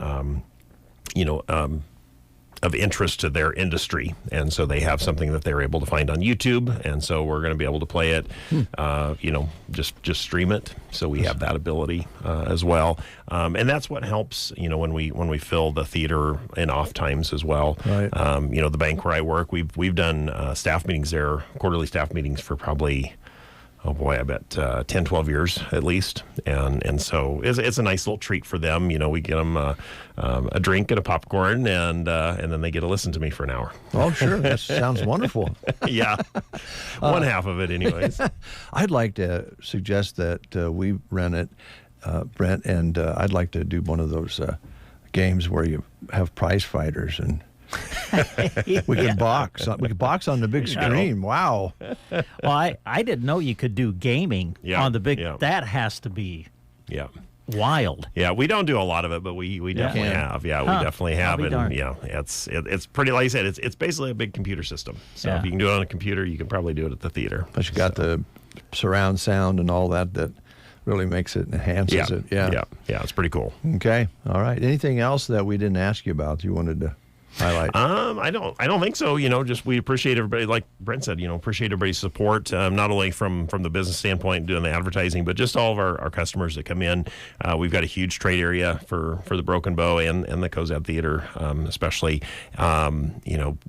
of interest to their industry, and so they have something that they're able to find on YouTube, and so we're going to be able to play it, just stream it. So we have that ability as well, and that's what helps. When we fill the theater in off times as well. Right. The bank where I work, we've done staff meetings there, quarterly staff meetings for probably. Oh boy, I bet 10, 12 years at least. And so it's a nice little treat for them. We get them a drink and a popcorn, and then they get to listen to me for an hour. Oh, sure. That sounds wonderful. Yeah. One half of it anyways. I'd like to suggest that we rent it, Brent, and I'd like to do one of those games where you have prize fighters and we could box. We could box on the big screen. Wow. Well, I didn't know you could do gaming on the big. Yeah. That has to be wild. Yeah, we don't do a lot of it, but we definitely have. Yeah, we definitely have. And it's pretty. Like I said, it's basically a big computer system. So if you can do it on a computer, you can probably do it at the theater. But you got the surround sound and all that really makes it, enhances it. Yeah, it's pretty cool. Okay, all right. Anything else that we didn't ask you about you wanted to highlight? I don't think so. Just we appreciate everybody, like Brent said, appreciate everybody's support, not only from the business standpoint doing the advertising, but just all of our customers that come in. We've got a huge trade area for the Broken Bow and the Cozad Theater, especially.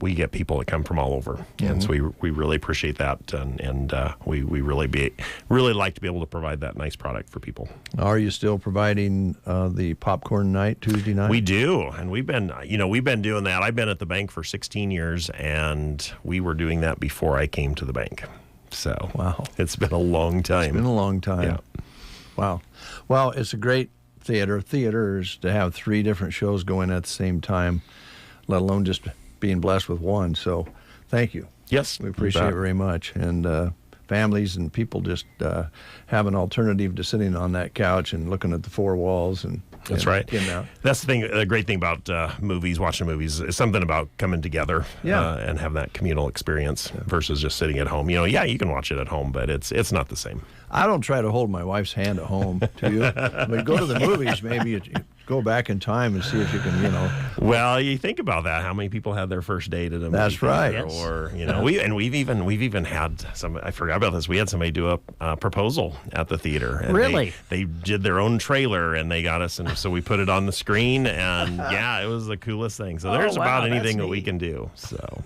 We get people that come from all over, and so we really appreciate that, and we really like to be able to provide that nice product for people. Are you still providing the popcorn night Tuesday night? We do, and we've been doing that. I've been at the bank for 16 years, and we were doing that before I came to the bank. So wow, it's been a long time. It's been a long time. Yeah. Wow. Well, it's a great theaters to have 3 different shows going at the same time, let alone just being blessed with one. So thank you. Yes. We appreciate it very much. And families and people just have an alternative to sitting on that couch and looking at the 4 walls and That's right. Out. That's the thing. The great thing about watching movies, is something about coming together and having that communal experience versus just sitting at home. You can watch it at home, but it's not the same. I don't try to hold my wife's hand at home. Do you? But go to the movies. Maybe you go back in time and see if you can. Well, you think about that. How many people had their first date at a movie? That's right. Yes. Or we've even had some. I forgot about this. We had somebody do a proposal at the theater. And really? They did their own trailer and they got us, and so we put it on the screen. And it was the coolest thing. So there's about anything that we can do. So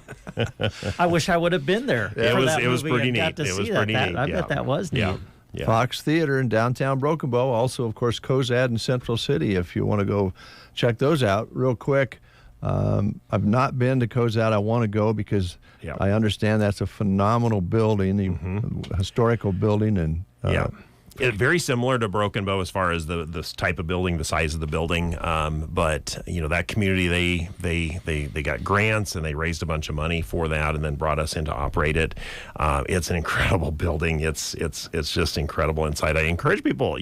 I wish I would have been there. It was pretty neat. It was pretty neat. I bet that was neat. Yeah. Fox Theater in downtown Broken Bow. Also, of course, Cozad in Central City, if you want to go check those out. Real quick, I've not been to Cozad. I want to go because I understand that's a phenomenal building, a historical building. And very similar to Broken Bow as far as this type of building, the size of the building. But that community, they got grants and they raised a bunch of money for that, and then brought us in to operate it. It's an incredible building. It's just incredible inside. I encourage people,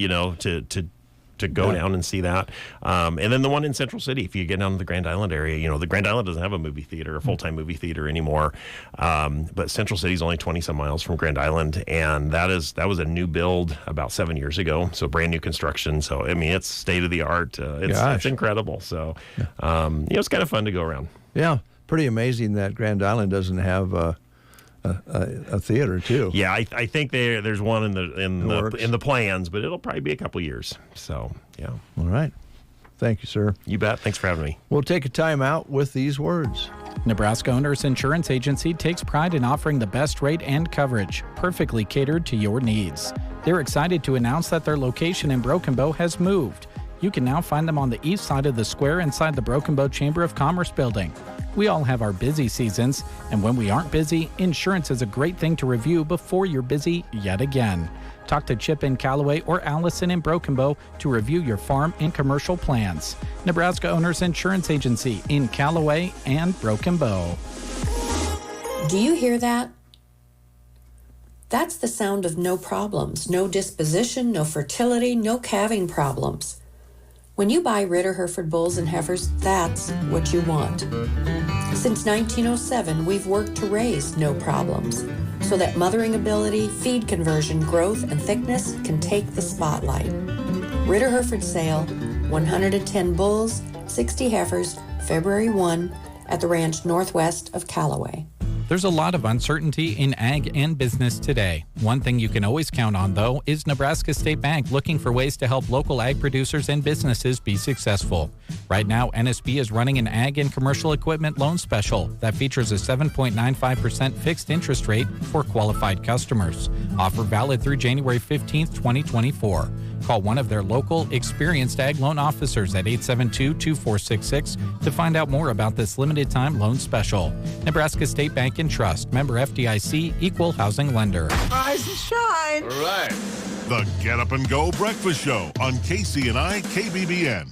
to go down and see that. And then the one in Central City, if you get down to the Grand Island area, the Grand Island doesn't have a movie theater, a full-time movie theater anymore. But Central City is only 20-some miles from Grand Island, and that was a new build about 7 years ago, so brand new construction. So, it's state-of-the-art. It's incredible. So, it's kind of fun to go around. Yeah. pretty amazing that Grand Island doesn't have a theater too. Yeah, I think there's one in the plans, but it'll probably be a couple years. So yeah. All right. Thank you, sir. You bet. Thanks for having me. We'll take a time out with these words. Nebraska Owners Insurance Agency takes pride in offering the best rate and coverage, perfectly catered to your needs. They're excited to announce that their location in Broken Bow has moved. You can now find them on the east side of the square inside the Broken Bow Chamber of Commerce building. We all have our busy seasons, and when we aren't busy, insurance is a great thing to review before you're busy yet again. Talk to Chip in Callaway or Allison in Broken Bow to review your farm and commercial plans. Nebraska Owners Insurance Agency in Callaway and Broken Bow. Do you hear that? That's the sound of no problems, no disposition, no fertility, no calving problems. When you buy Ritter Hereford bulls and heifers, that's what you want. Since 1907, we've worked to raise no problems, so that mothering ability, feed conversion, growth, and thickness can take the spotlight. Ritter Hereford sale, 110 bulls, 60 heifers, February 1, at the ranch northwest of Callaway. There's a lot of uncertainty in ag and business today. One thing you can always count on, though, is Nebraska State Bank looking for ways to help local ag producers and businesses be successful. Right now, NSB is running an ag and commercial equipment loan special that features a 7.95% fixed interest rate for qualified customers. Offer valid through January 15th, 2024. Call one of their local, experienced ag loan officers at 872-2466 to find out more about this limited-time loan special. Nebraska State Bank and Trust, member FDIC, equal housing lender. Rise and shine. All right. The Get Up and Go Breakfast Show on KCNI KBBN.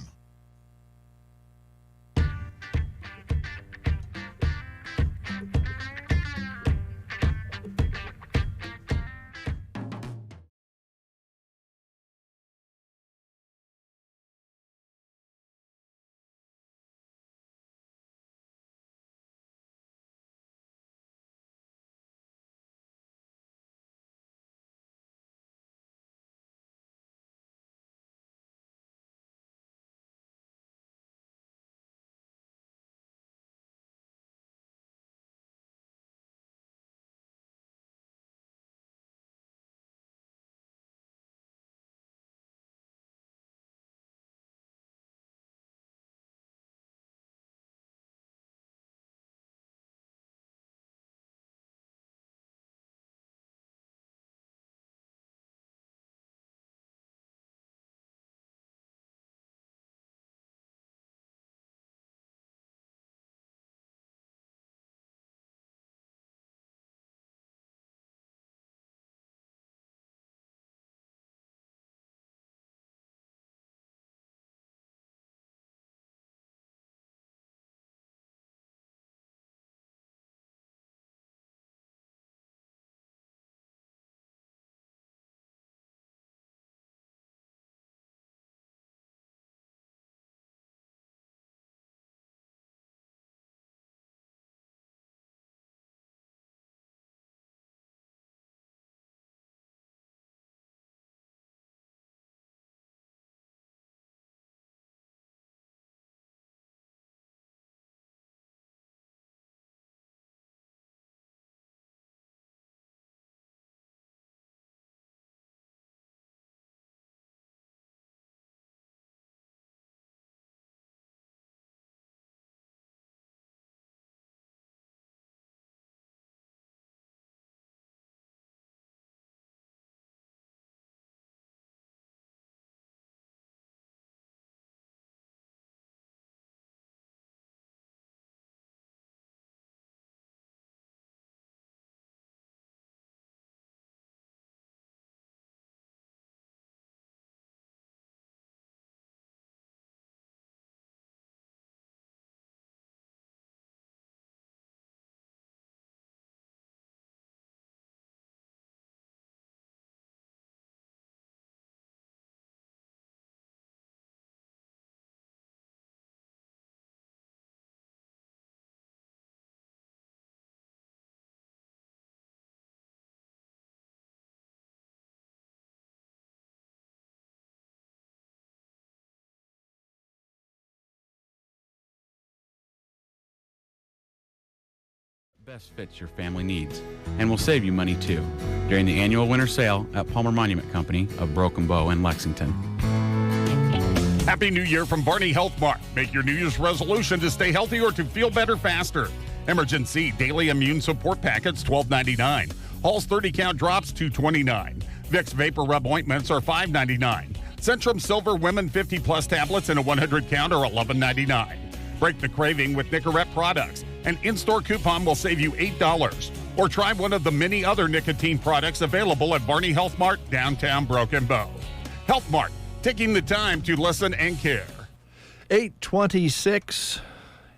Best fits your family needs and will save you money too during the annual winter sale at Palmer Monument Company of Broken Bow in Lexington. Happy New Year from Barney Health Mart. Make your New Year's resolution to stay healthy or to feel better faster. Emergency Daily Immune Support Packets, $12.99. Hall's 30-count drops, $2.29. Vicks Vapor Rub ointments are $5.99. Centrum Silver Women 50-plus tablets in a 100-count are $11.99. Break the craving with Nicorette products. An in-store coupon will save you $8. Or try one of the many other nicotine products available at Barney Health Mart, downtown Broken Bow. Health Mart, taking the time to listen and care. 8:26,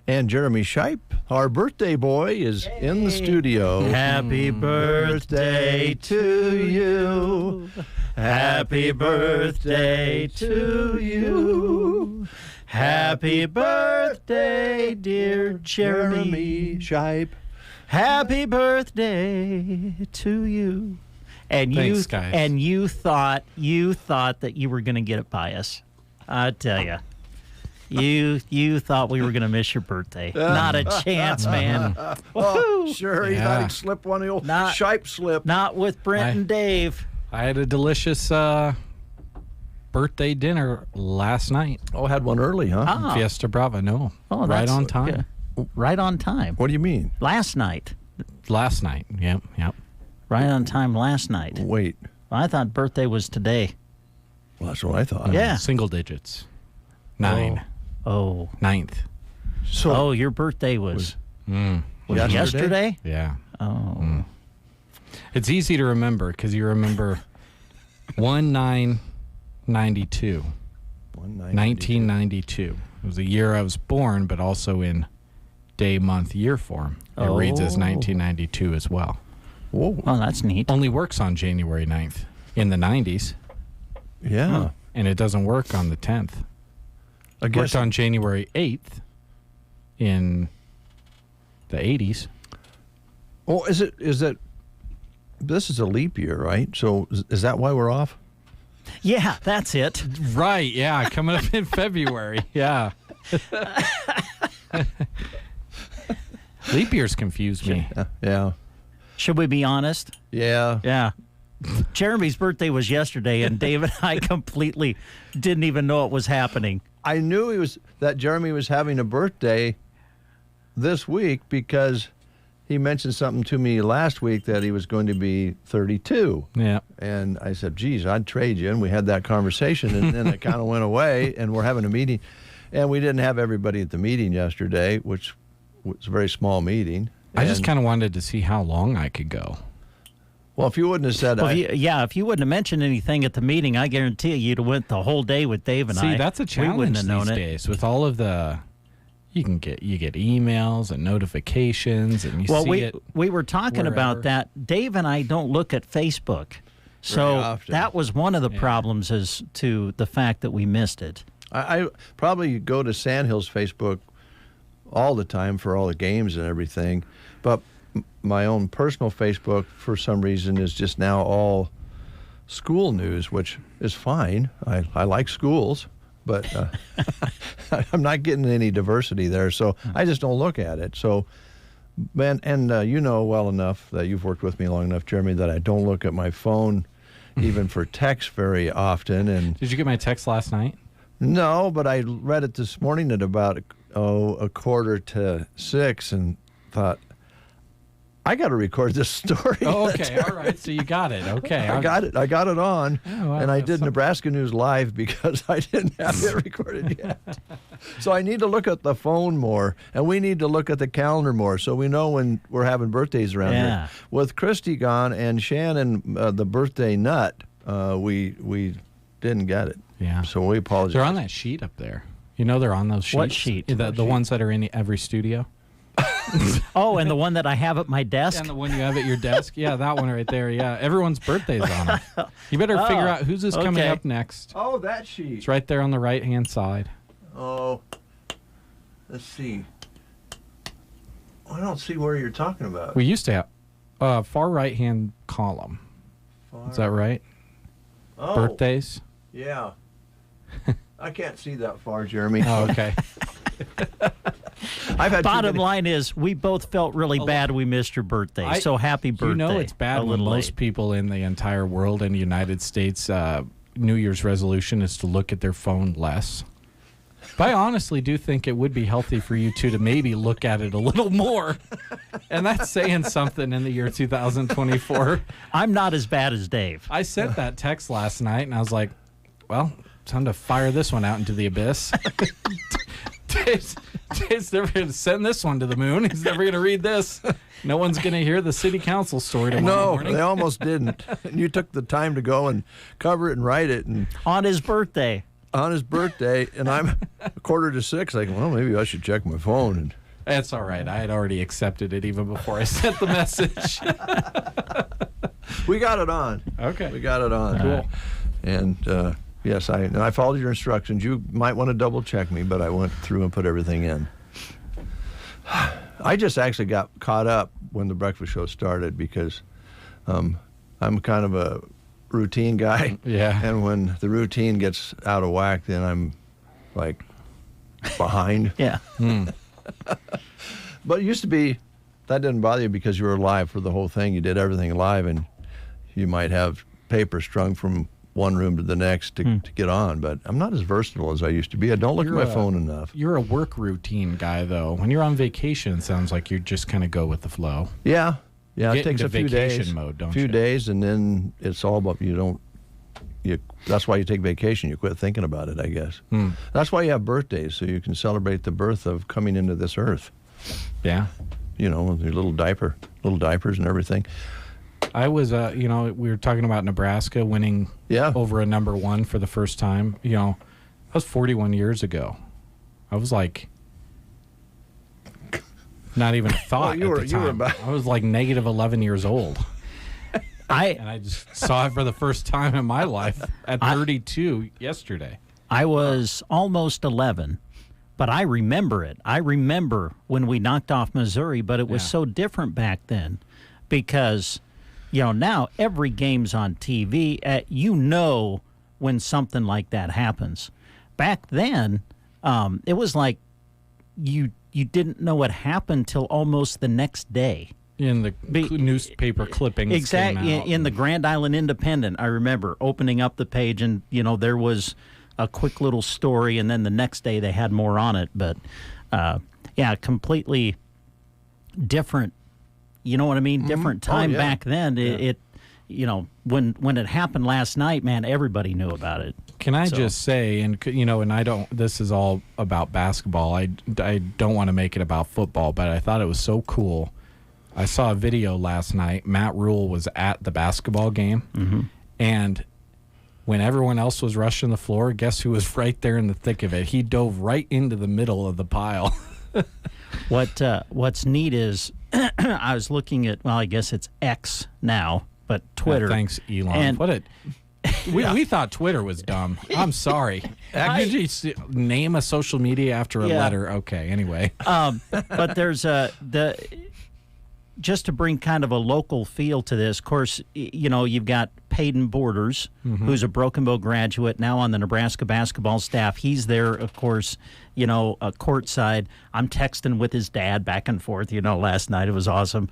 and Jeremy Shipe, our birthday boy, is in the studio. Happy birthday to you. Happy birthday to you. Happy birthday, dear Jeremy Shipe. Happy birthday to you. And Thanks, guys. And you thought that you were going to get it by us. I tell you. You thought we were going to miss your birthday. Not a chance, man. Oh, sure, he thought he'd slip one of the old Shipe slip. Not with Brent and Dave. I had a delicious birthday dinner last night. Oh, had one early, huh? Ah. Fiesta Brava, no. Oh, right on time. Yeah. Right on time. What do you mean? Last night. Last night, yep. Right on time last night. Wait. I thought birthday was today. Well, that's what I thought. Yeah. Single digits. 9. Oh. 9th. So your birthday was yesterday? Yeah. Oh. It's easy to remember because you remember 1/9/92. 1992. It was the year I was born, but also in day, month, year form. It reads as 1992 as well. Whoa. Oh, that's neat. Only works on January 9th in the 90s. Yeah. And it doesn't work on the 10th. I It guess worked on January 8th in the 80s. Oh, is it? This is a leap year, right? So is that why we're off? Yeah, that's it. Right, yeah, coming up in February. Yeah. Leap years confuse me. Yeah. Should we be honest? Yeah. Yeah. Jeremy's birthday was yesterday, and Dave and I completely didn't even know it was happening. I knew that Jeremy was having a birthday this week because he mentioned something to me last week that he was going to be 32. Yeah. And I said, geez, I'd trade you. And we had that conversation, and then it kind of went away, and we're having a meeting. And we didn't have everybody at the meeting yesterday, which was a very small meeting. I just kind of wanted to see how long I could go. Well, if you wouldn't have said if you wouldn't have mentioned anything at the meeting, I guarantee you'd have went the whole day with Dave and I. See, that's a challenge these days with all of the... You get emails and notifications, and you see it. We were talking about that. Dave and I don't look at Facebook, so that was one of the problems as to the fact that we missed it. I probably go to Sandhill's Facebook all the time for all the games and everything, but my own personal Facebook, for some reason, is just now all school news, which is fine. I like schools. But I'm not getting any diversity there, so I just don't look at it. So, man, and you know well enough that you've worked with me long enough, Jeremy, that I don't look at my phone even for text very often. And did you get my text last night? No, but I read it this morning at about 5:45 and thought, I got to record this story. Oh, okay, all right. So you got it. Okay, I got it on, and I did Nebraska News Live because I didn't have it recorded yet. So I need to look at the phone more, and we need to look at the calendar more, so we know when we're having birthdays around here. With Christy gone and Shannon, the birthday nut, we didn't get it. Yeah. So we apologize. They're on that sheet up there. You know they're on those sheets. What sheet? The ones that are in every studio. Oh, and the one that I have at my desk? And the one you have at your desk? Yeah, that one right there. Yeah, everyone's birthday's on it. You better figure out who's coming up next. Oh, that sheet. It's right there on the right-hand side. Oh, let's see. I don't see where you're talking about. We used to have far right-hand column. Is that right? Oh. Birthdays? Yeah. I can't see that far, Jeremy. Oh, okay. I've had Bottom line is, we both felt really bad we missed your birthday. So happy birthday. You know it's bad when most people in the entire world in the United States, New Year's resolution is to look at their phone less. But I honestly do think it would be healthy for you two to maybe look at it a little more. And that's saying something in the year 2024. I'm not as bad as Dave. I sent that text last night, and I was like, well, time to fire this one out into the abyss. Dave's never going to send this one to the moon. He's never going to read this. No one's going to hear the city council story tomorrow morning. No, they almost didn't. And you took the time to go and cover it and write it. And on his birthday. And I'm 5:45. Like, well, maybe I should check my phone. And that's all right. I had already accepted it even before I sent the message. We got it on. Okay. We got it on. Cool. And yes, I followed your instructions. You might want to double check me, but I went through and put everything in. I just actually got caught up when the breakfast show started because I'm kind of a routine guy. Yeah. And when the routine gets out of whack, then I'm like behind. Yeah. But it used to be that didn't bother you because you were live for the whole thing. You did everything live, and you might have paper strung from one room to the next to get on. But I'm not as versatile as I used to be. I don't look at my phone enough. You're a work routine guy, though. When you're on vacation, it sounds like you just kind of go with the flow. Yeah. Yeah, it takes into a few vacation days. mode, don't a few you? days, and then it's all about that's why you take vacation. You quit thinking about it, I guess. That's why you have birthdays, so you can celebrate the birth of coming into this earth. Yeah. You know, with your little diapers and everything. I was, we were talking about Nebraska winning over a number one for the first time. You know, that was 41 years ago. I was like, not even a thought at the time. I was like negative 11 years old. And I just saw it for the first time in my life at 32 yesterday. I was almost 11, but I remember it. I remember when we knocked off Missouri, but it was so different back then because, now every game's on TV. When something like that happens. Back then, it was like you didn't know what happened till almost the next day. In the newspaper clippings. Exactly. In the Grand Island Independent, I remember opening up the page and, there was a quick little story, and then the next day they had more on it. But, completely different. You know what I mean? Different time back then. It when it happened last night, man, everybody knew about it. Can I just say, and I don't, this is all about basketball. I don't want to make it about football, but I thought it was so cool. I saw a video last night. Matt Rule was at the basketball game, and when everyone else was rushing the floor, guess who was right there in the thick of it? He dove right into the middle of the pile. What's neat is I was looking at, I guess it's X now, but Twitter. Thanks, Elon. And we thought Twitter was dumb. I'm sorry. Could you name a social media after a letter? Okay, anyway. But there's just to bring kind of a local feel to this, of course, you've got Peyton Borders, who's a Broken Bow graduate, now on the Nebraska basketball staff. He's there, of course, courtside. I'm texting with his dad back and forth, last night. It was awesome.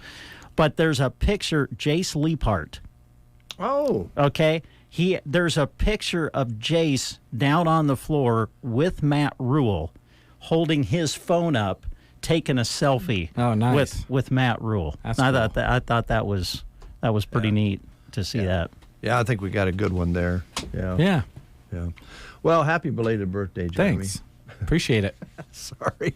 But there's a picture, Jace Leapart. Oh. Okay. There's a picture of Jace down on the floor with Matt Rule holding his phone up, taking a selfie with Matt Rule. That's I cool. thought that was pretty neat to see that. Yeah, I think we got a good one there. Yeah. Yeah. Well, happy belated birthday, Jeremy. Thanks. Appreciate it. Sorry.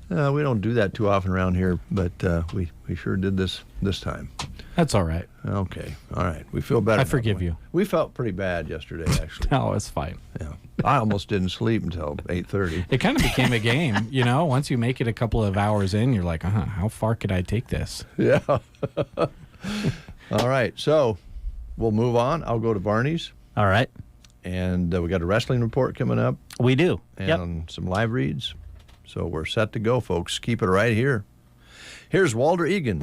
We don't do that too often around here, but we sure did this time. That's all right. Okay. All right. We feel better. I forgive you. We felt pretty bad yesterday, actually. No, it's fine. Yeah. I almost didn't sleep until 8:30. It kind of became a game, Once you make it a couple of hours in, you're like, how far could I take this? Yeah. All right. So we'll move on. I'll go to Barney's. All right. And we got a wrestling report coming up. We do. And some live reads. So we're set to go, folks. Keep it right here. Here's Walter Egan.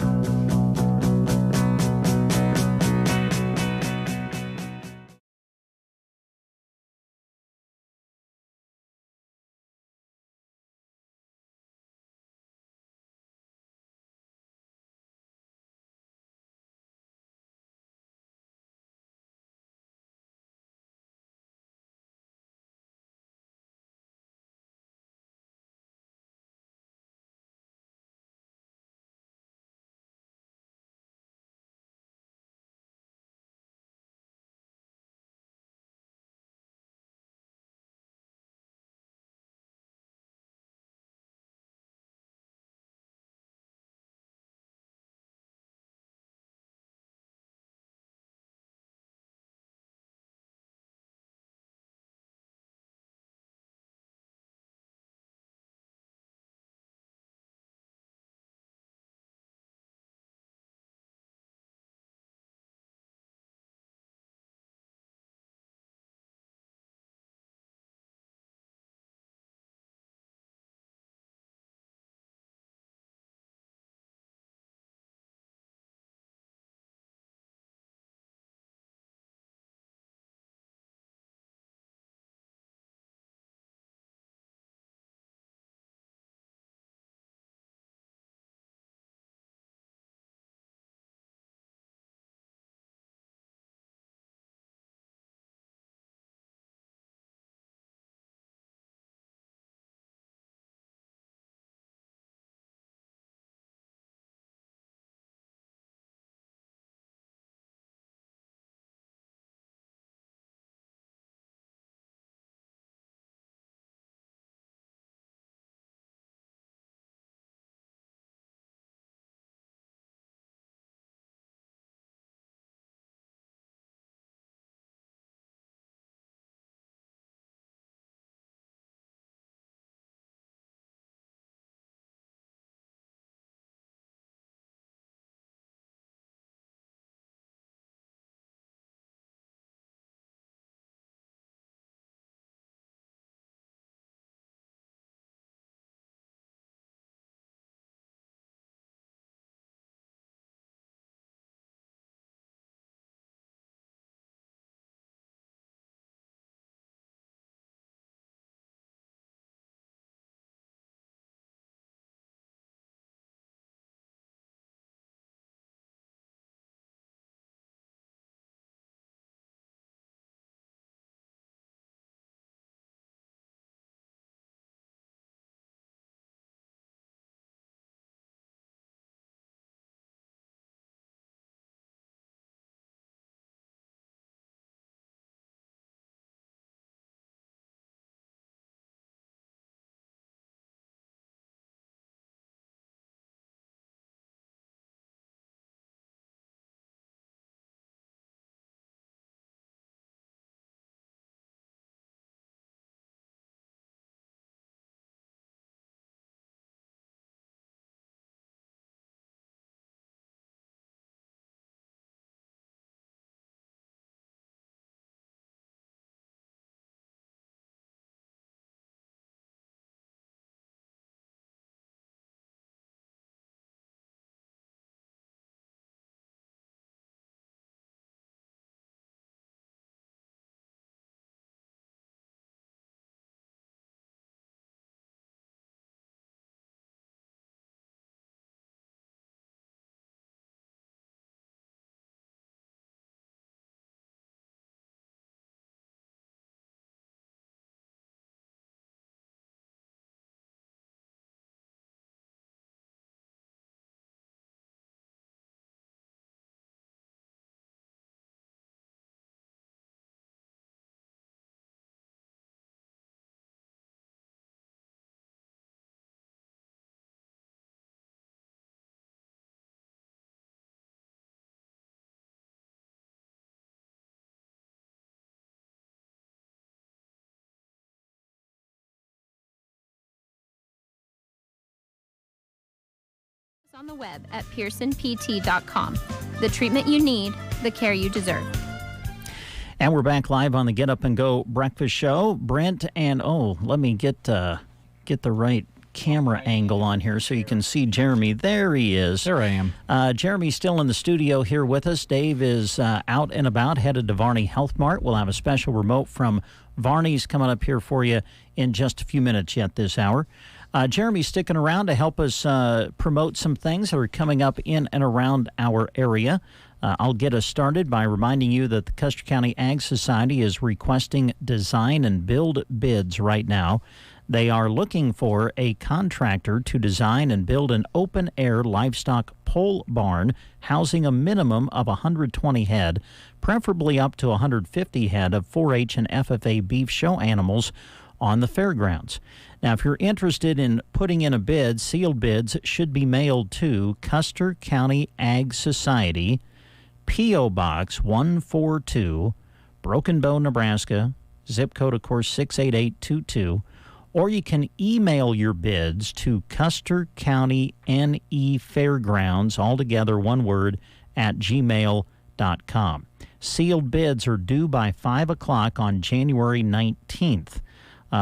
On the web at pearsonpt.com. The treatment you need, the care you deserve. And we're back live on the Get Up and Go Breakfast Show. Brent and, let me get the right camera angle on here so you can see Jeremy. There he is. There I am. Jeremy's still in the studio here with us. Dave is out and about, headed to Varney Health Mart. We'll have a special remote from Varney's coming up here for you in just a few minutes yet this hour. Jeremy's sticking around to help us promote some things that are coming up in and around our area. I'll get us started by reminding you that the Custer County Ag Society is requesting design and build bids right now. They are looking for a contractor to design and build an open-air livestock pole barn housing a minimum of 120 head, preferably up to 150 head of 4-H and FFA beef show animals on the fairgrounds. Now, if you're interested in putting in a bid, sealed bids should be mailed to Custer County Ag Society, P.O. Box 142, Broken Bow, Nebraska, zip code, of course, 68822, or you can email your bids to Custer County NE Fairgrounds, altogether one word, at gmail.com. Sealed bids are due by 5 o'clock on January 19th.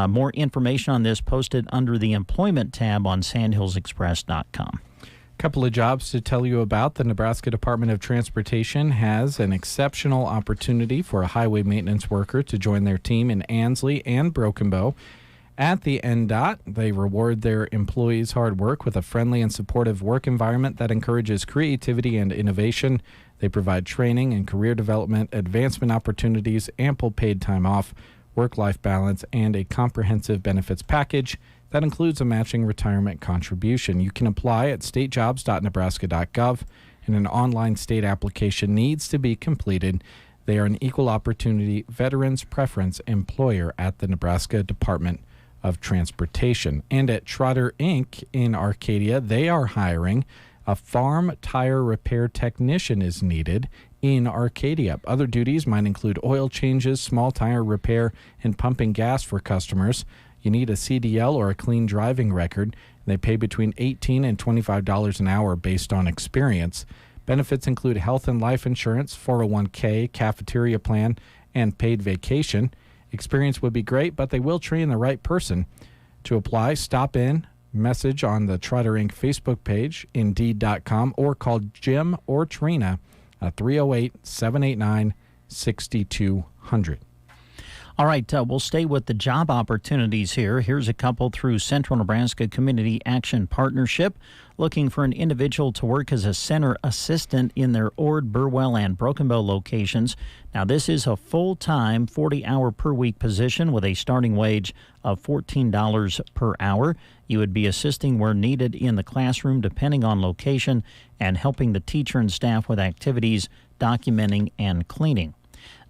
More information on this posted under the Employment tab on sandhillsexpress.com. Couple of jobs to tell you about. The Nebraska Department of Transportation has an exceptional opportunity for a highway maintenance worker to join their team in Ansley and Broken Bow. At the NDOT, they reward their employees' hard work with a friendly and supportive work environment that encourages creativity and innovation. They provide training and career development, advancement opportunities, ample paid time off, work-life balance, and a comprehensive benefits package that includes a matching retirement contribution. You can apply at statejobs.nebraska.gov, and an online state application needs to be completed. They are an equal opportunity veterans preference employer at the Nebraska Department of Transportation. And at Trotter Inc. in Arcadia, they are hiring. A farm tire repair technician is needed in Arcadia. Other duties might include oil changes, small tire repair, and pumping gas for customers. You need a CDL or a clean driving record. They pay between $18 and $25 an hour based on experience. Benefits include health and life insurance, 401k, cafeteria plan, and paid vacation. Experience would be great, but they will train the right person. To apply, stop in, message on the Trotter Inc. Facebook page, Indeed.com, or call Jim or Trina at 308-789-6200. All right, we'll stay with the job opportunities here. Here's a couple through Central Nebraska Community Action Partnership, looking for an individual to work as a center assistant in their Ord, Burwell, and Broken Bow locations. Now, this is a full-time, 40-hour-per-week position with a starting wage of $14 per hour. You would be assisting where needed in the classroom, depending on location, and helping the teacher and staff with activities, documenting, and cleaning.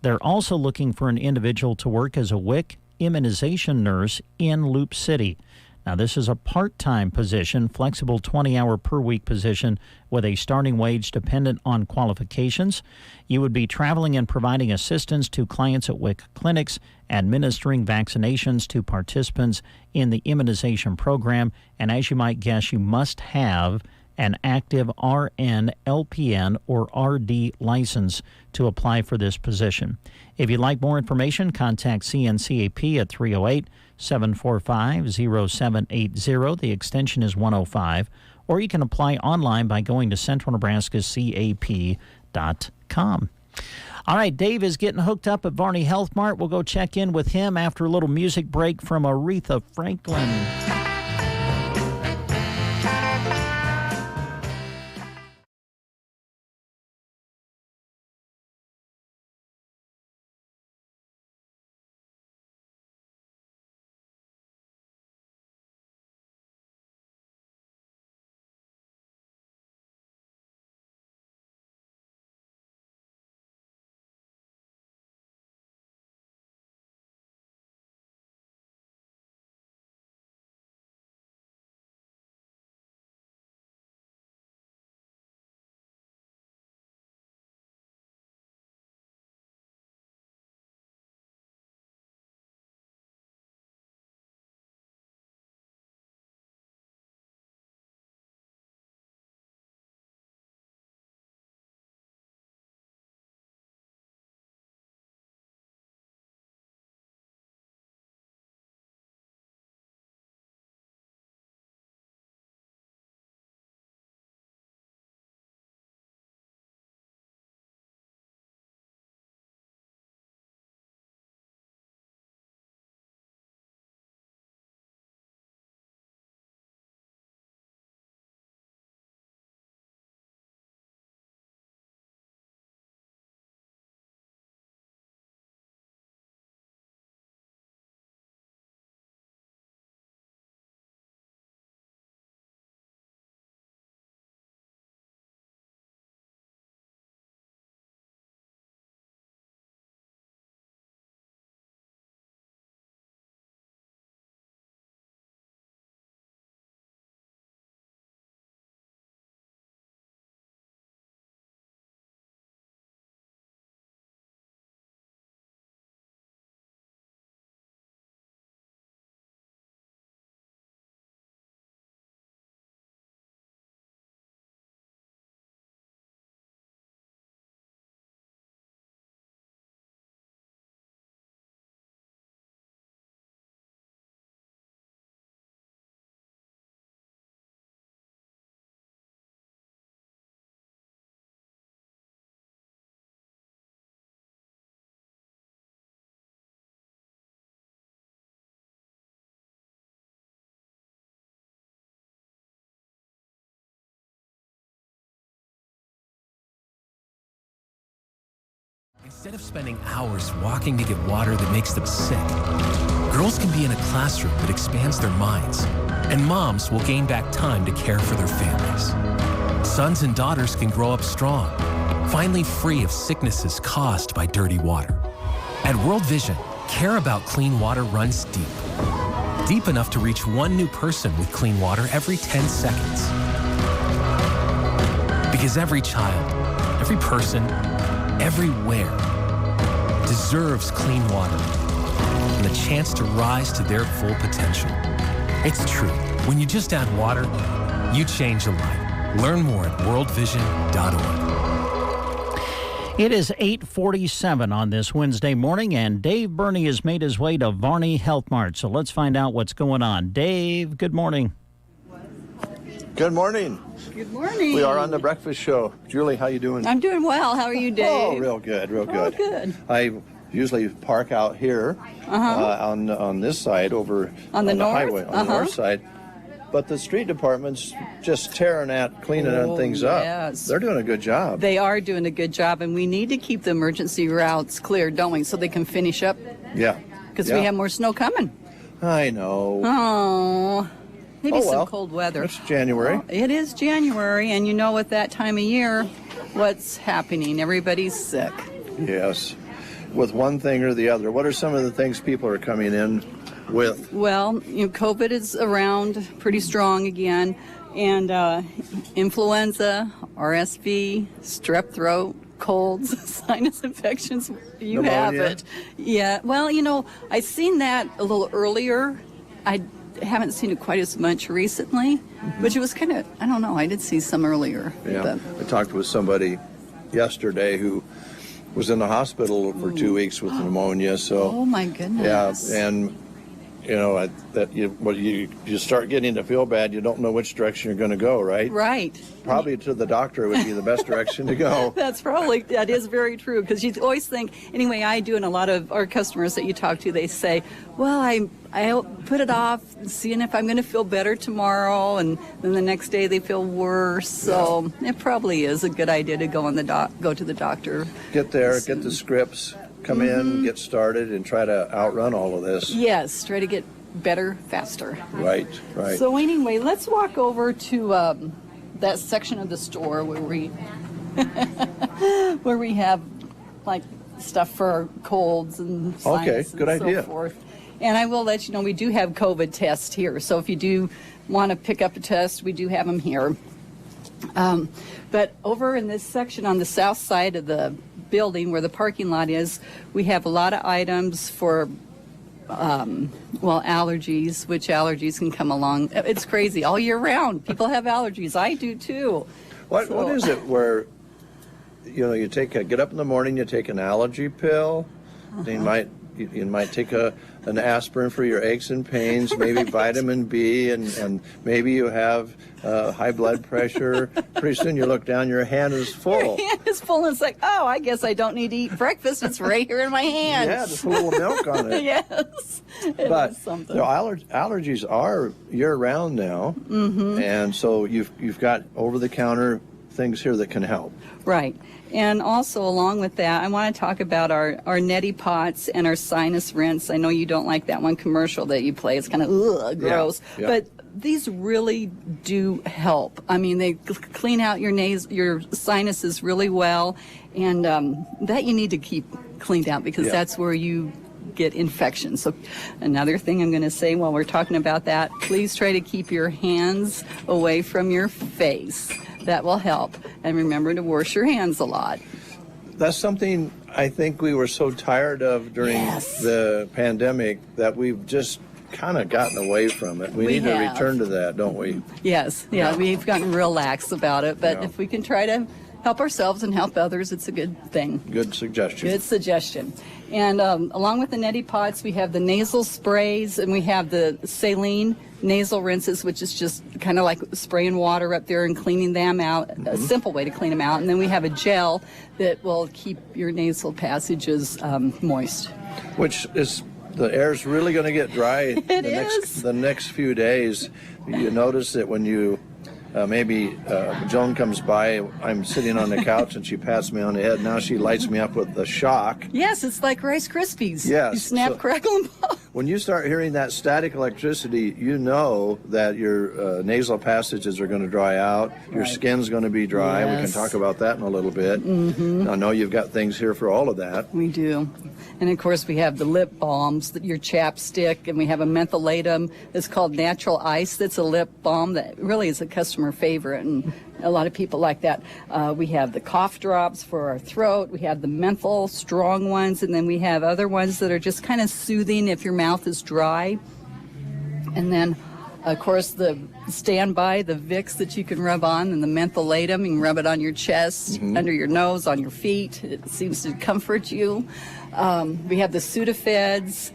They're also looking for an individual to work as a WIC immunization nurse in Loop City. Now, this is a part-time position, flexible 20-hour-per-week position with a starting wage dependent on qualifications. You would be traveling and providing assistance to clients at WIC clinics, administering vaccinations to participants in the immunization program, and as you might guess, you must have an active RN, LPN, or RD license to apply for this position. If you'd like more information, contact CNCAP at 308-745-0780. The extension is 105. Or you can apply online by going to centralnebraskacap.com. All right, Dave is getting hooked up at Varney Health Mart. We'll go check in with him after a little music break from Aretha Franklin. Instead of spending hours walking to get water that makes them sick, girls can be in a classroom that expands their minds, and moms will gain back time to care for their families. Sons and daughters can grow up strong, finally free of sicknesses caused by dirty water. At World Vision, care about clean water runs deep. Deep enough to reach one new person with clean water every 10 seconds. Because every child, every person, everywhere deserves clean water and the chance to rise to their full potential. It's true. When you just add water, you change a life. Learn more at worldvision.org. It is 8:47 on this Wednesday morning, and Dave Burney has made his way to Varney Health Mart. So let's find out what's going on. Dave, good morning. Good morning. Good morning. We are on the breakfast show. Julie, how you doing? I'm doing well. How are you, Dave? Oh, real good, real good. Oh, good. I usually park out here on this side over on the north? highway, on the north side. But the street department's just tearing at, cleaning things up. Yes. They're doing a good job. They are doing a good job, and we need to keep the emergency routes clear, don't we, so they can finish up? Yeah. Because we have more snow coming. I know. Oh, maybe some cold weather. It's January. Well, it is January, and you know at that time of year, what's happening? Everybody's sick. Yes. With one thing or the other. What are some of the things people are coming in with? Well, COVID is around pretty strong again, and influenza, RSV, strep throat, colds, sinus infections, you have it. Yeah, well, I've seen that a little earlier. I haven't seen it quite as much recently, which it was kind of, I don't know, I did see some earlier. Yeah, I talked with somebody yesterday who was in the hospital for 2 weeks with pneumonia. So, oh my goodness. Yeah, and you start getting to feel bad, you don't know which direction you're going to go, right? Right. Probably to the doctor would be the best direction to go. That is very true, because you always think, anyway, I do, and a lot of our customers that you talk to, they say, well, I put it off, seeing if I'm going to feel better tomorrow, and then the next day they feel worse. So it probably is a good idea to go to the doctor. Get there, get the scripts. Come in, get started, and try to outrun all of this. Yes, try to get better faster. Right. So anyway, let's walk over to that section of the store where we have like stuff for colds and sinus good and idea. So forth. And I will let you know we do have COVID tests here. So if you do want to pick up a test, we do have them here. But over in this section on the south side of the building where the parking lot is, we have a lot of items for allergies, which allergies can come along. It's crazy all year round. People have allergies. I do too. What is it where you get up in the morning, you take an allergy pill, then you might take an aspirin for your aches and pains, maybe vitamin B, and maybe you have high blood pressure. Pretty soon you look down, your hand is full. Your hand is full, and it's like, oh, I guess I don't need to eat breakfast. It's right here in my hand. Yeah, just a little milk on it. Yes. But allergies are year-round now, and so you've got over-the-counter things here that can help. Right. And also, along with that, I want to talk about our neti pots and our sinus rinse. I know you don't like that one commercial that you play. It's kind of gross. Yeah. But these really do help. I mean, they clean out your sinuses really well. And that you need to keep cleaned out, because that's where you get infections. So another thing I'm going to say while we're talking about that, please try to keep your hands away from your face. That will help. And remember to wash your hands a lot. That's something I think we were so tired of during the pandemic that we've just kind of gotten away from it. We need to return to that, don't we? Yes. Yeah, we've gotten real lax about it. But if we can try to help ourselves and help others, it's a good thing. Good suggestion. Good suggestion. And along with the neti pots, we have the nasal sprays, and we have the saline nasal rinses, which is just kind of like spraying water up there and cleaning them out, a simple way to clean them out. And then we have a gel that will keep your nasal passages moist. Which is, the air's really going to get dry the next few days. You notice that when you maybe Joan comes by, I'm sitting on the couch and she pats me on the head. Now she lights me up with the shock. Yes, it's like Rice Krispies. Yes. You snap, crackle, and pop. When you start hearing that static electricity, you know that your nasal passages are going to dry out. Your skin's going to be dry. Yes. We can talk about that in a little bit. Mm-hmm. I know you've got things here for all of that. We do. And of course, we have the lip balms, your chapstick, and we have a mentholatum that's called Natural Ice. That's a lip balm that really is a customer favorite, and a lot of people like that. We have the cough drops for our throat. We have the menthol strong ones, and then we have other ones that are just kind of soothing if your mouth is dry. And then, of course, the standby, the Vicks that you can rub on, and the mentholatum. You can rub it on your chest, under your nose, on your feet. It seems to comfort you. We have the Sudafeds,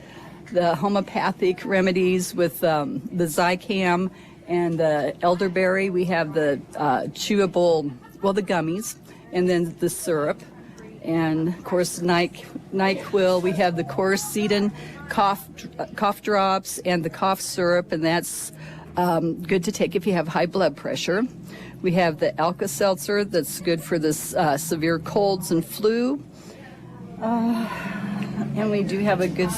the homeopathic remedies with the Zicam and the elderberry. We have the chewable, the gummies, and then the syrup. And, of course, NyQuil. We have the Coricidin cough drops and the cough syrup, and that's good to take if you have high blood pressure. We have the Alka-Seltzer that's good for the severe colds and flu. And we do have a good,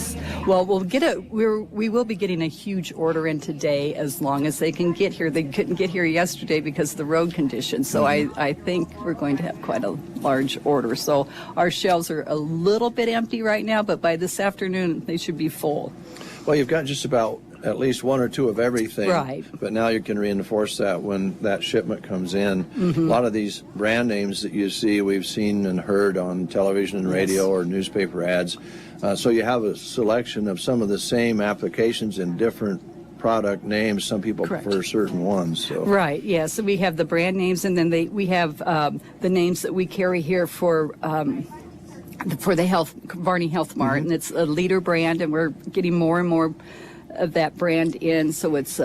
we will be getting a huge order in today as long as they can get here. They couldn't get here yesterday because of the road conditions. So I think we're going to have quite a large order. So our shelves are a little bit empty right now, but by this afternoon, they should be full. Well, you've got just about at least one or two of everything. Right. But now you can reinforce that when that shipment comes in. A lot of these brand names that you see, we've seen and heard on television and radio or newspaper ads. So you have a selection of some of the same applications in different product names. Some people prefer certain ones. So. Right, yeah. So we have the brand names, and then we have the names that we carry here for the Varney Health Mart, and it's a leader brand, and we're getting more and more of that brand in, so it's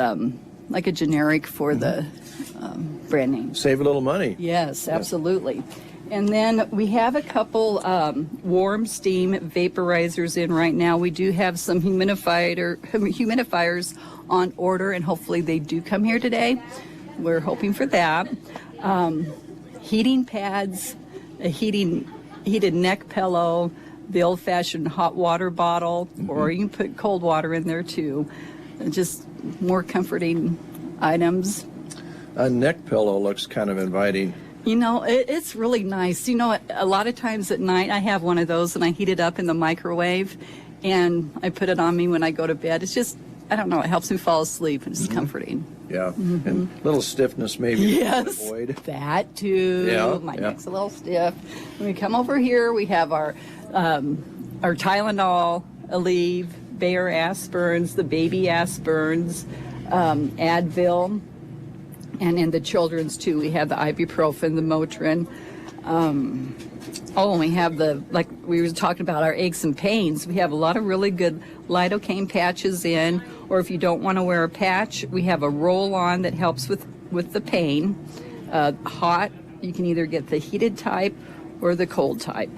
like a generic for the brand name. Save a little money. Yes, absolutely. And then we have a couple warm steam vaporizers in right now. We do have some humidifiers on order, and hopefully they do come here today. We're hoping for that. Heating pads, a heated neck pillow, the old-fashioned hot water bottle, or you can put cold water in there too. Just more comforting items. A neck pillow looks kind of inviting. You know, it's really nice. You know, a lot of times at night I have one of those and I heat it up in the microwave and I put it on me when I go to bed. It's just, I don't know, it helps me fall asleep and it's comforting. Yeah, and a little stiffness maybe. Yes, to avoid. That too. Yeah, My neck's a little stiff. When we come over here, we have our Tylenol, Aleve, Bayer aspirins, the baby aspirins, Advil, and in the children's too, we have the ibuprofen, the Motrin. And we have like we were talking about, our aches and pains. We have a lot of really good lidocaine patches in, or if you don't want to wear a patch, we have a roll-on that helps with the pain. Hot, you can either get the heated type or the cold type.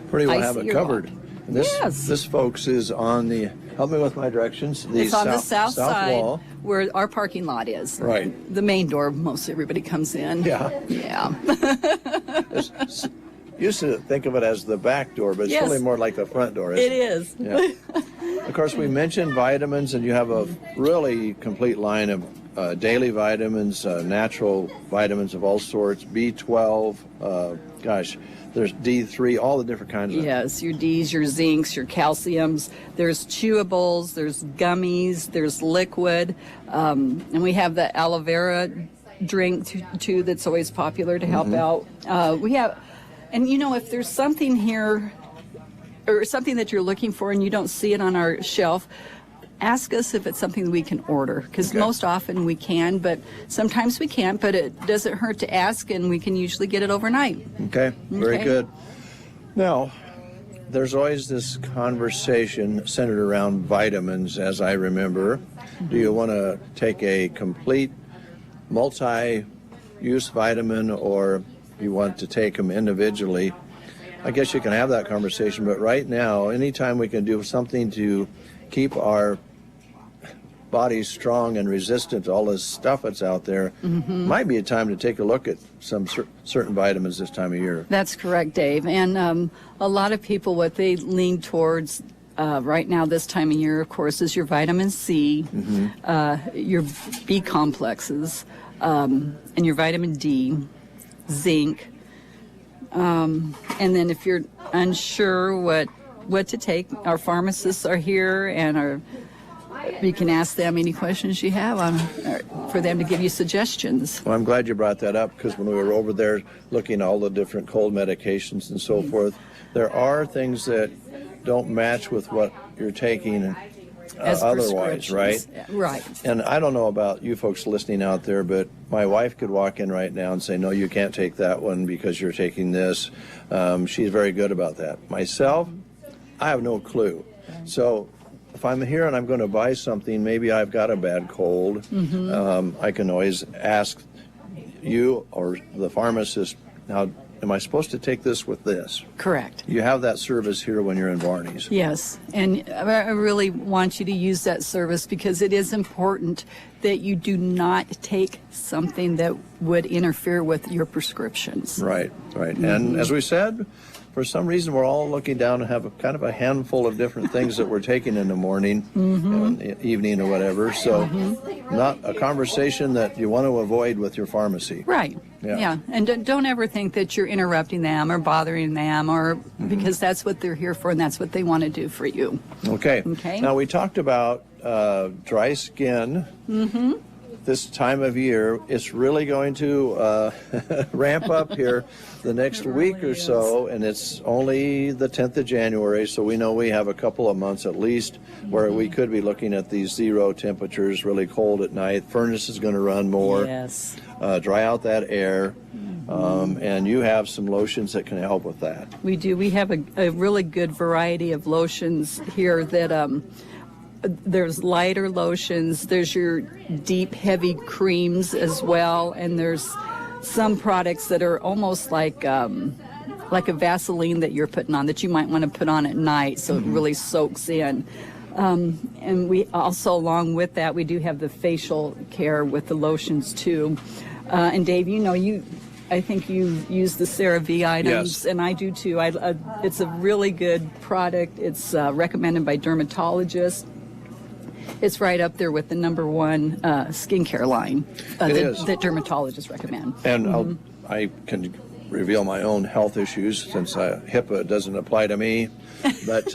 Pretty well have it covered. This, folks, is on the, help me with my directions. It's on the south side wall, where our parking lot is. Right. The main door, most everybody comes in. Yeah. Yeah. Used to think of it as the back door, but it's really more like the front door, isn't it? It is. Yeah. Of course, we mentioned vitamins, and you have a really complete line of daily vitamins, natural vitamins of all sorts, B12, there's D3, all the different kinds of. Yes, your Ds, your zincs, your calciums. There's chewables, there's gummies, there's liquid, and we have the aloe vera drink too that's always popular to help out. We have, and you know, if there's something here or something that you're looking for and you don't see it on our shelf, ask us if it's something we can order, because most often we can, but sometimes we can't, but it doesn't hurt to ask, and we can usually get it overnight. Okay, very good. Now, there's always this conversation centered around vitamins, as I remember. Do you want to take a complete multi-use vitamin, or you want to take them individually? I guess you can have that conversation, but right now, anytime we can do something to keep our body's strong and resistant to all this stuff that's out there, might be a time to take a look at some certain vitamins this time of year. That's correct, Dave. And a lot of people, what they lean towards right now this time of year, of course, is your vitamin C, your B complexes, and your vitamin D, zinc. And then if you're unsure what to take, our pharmacists are here, and you can ask them any questions you have for them to give you suggestions. Well, I'm glad you brought that up, because when we were over there looking at all the different cold medications and so forth, there are things that don't match with what you're taking otherwise, right? Right. And I don't know about you folks listening out there, but my wife could walk in right now and say, no, you can't take that one because you're taking this. She's very good about that. Myself, I have no clue. So if I'm here and I'm going to buy something, maybe I've got a bad cold, I can always ask you or the pharmacist, now, am I supposed to take this with this? Correct. You have that service here when you're in Varney's. Yes, and I really want you to use that service, because it is important that you do not take something that would interfere with your prescriptions. Right. And as we said, for some reason, we're all looking down and have kind of a handful of different things that we're taking in the morning, and the evening, or whatever. So, not a conversation that you want to avoid with your pharmacy. Right. Yeah. And don't ever think that you're interrupting them or bothering them, or because that's what they're here for, and that's what they want to do for you. Okay. Now, we talked about dry skin. This time of year, it's really going to ramp up here the next week or so, and it's only the 10th of January, so we know we have a couple of months at least where we could be looking at these 0 temperatures, really cold at night. Furnace is going to run more. Yes. Dry out that air, and you have some lotions that can help with that. We do. We have a really good variety of lotions here that there's lighter lotions, there's your deep, heavy creams as well, and there's some products that are almost like a Vaseline that you're putting on, that you might want to put on at night so it really soaks in. And we also, along with that, we do have the facial care with the lotions too. And Dave, I think you use the CeraVe items, yes. And I do too. It's a really good product. It's recommended by dermatologists. It's right up there with the #1 skincare line that dermatologists recommend. And I can reveal my own health issues, since HIPAA doesn't apply to me. But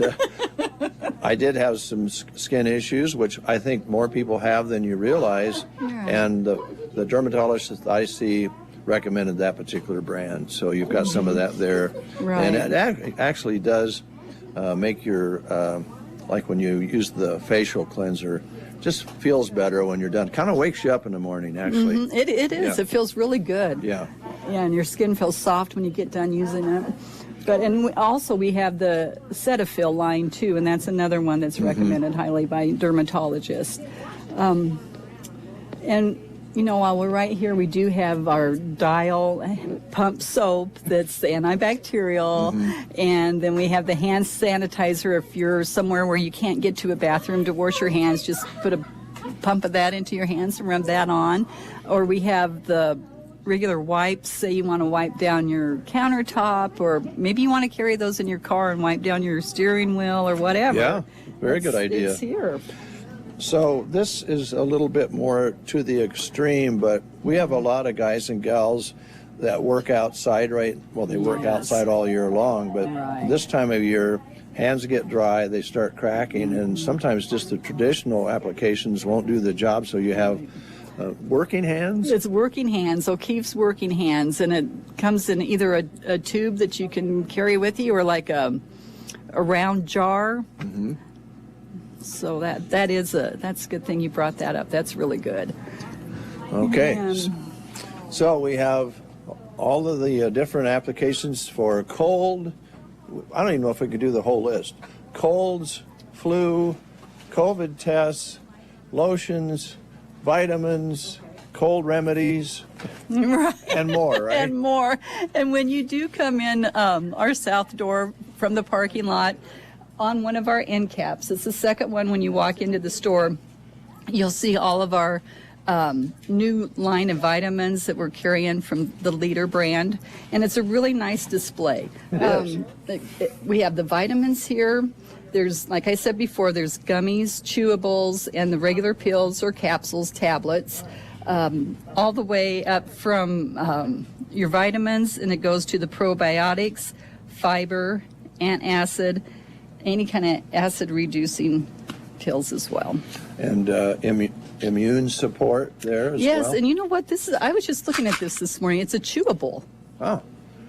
I did have some skin issues, which I think more people have than you realize. Yeah. And the dermatologist that I see recommended that particular brand. So you've got some of that there. Right. And it actually does make your... like when you use the facial cleanser, just feels better when you're done. Kind of wakes you up in the morning, actually. It is. Yeah. It feels really good. Yeah. Yeah, and your skin feels soft when you get done using it. Also we have the Cetaphil line too, and that's another one that's recommended highly by dermatologists. And while we're right here, we do have our Dial pump soap that's antibacterial, and then we have the hand sanitizer. If you're somewhere where you can't get to a bathroom to wash your hands, just put a pump of that into your hands and rub that on. Or we have the regular wipes. Say you want to wipe down your countertop, or maybe you want to carry those in your car and wipe down your steering wheel or whatever. Yeah, very good idea. It's here. So this is a little bit more to the extreme, but we have a lot of guys and gals that work outside, right? Well, they work outside all year long, but this time of year, hands get dry, they start cracking, and sometimes just the traditional applications won't do the job, so you have working hands? It's working hands, O'Keeffe's working hands, and it comes in either a tube that you can carry with you, or like a round jar. So that's a good thing you brought that up. That's really good. Okay. And so we have all of the different applications for cold. I don't even know if we could do the whole list. Colds, flu, COVID tests, lotions, vitamins, cold remedies, and more, right? And more. And when you do come in our south door from the parking lot, on one of our end caps, it's the second one when you walk into the store, You'll see all of our new line of vitamins that we're carrying from the Leader brand, and it's a really nice display. We have the vitamins here. There's, like I said before, there's gummies, chewables, and the regular pills or capsules, tablets, all the way up from your vitamins, and it goes to the probiotics, fiber, antacid, any kind of acid-reducing pills as well. And immune support there as well? Yes, and you know what? I was just looking at this morning. It's a chewable. Oh.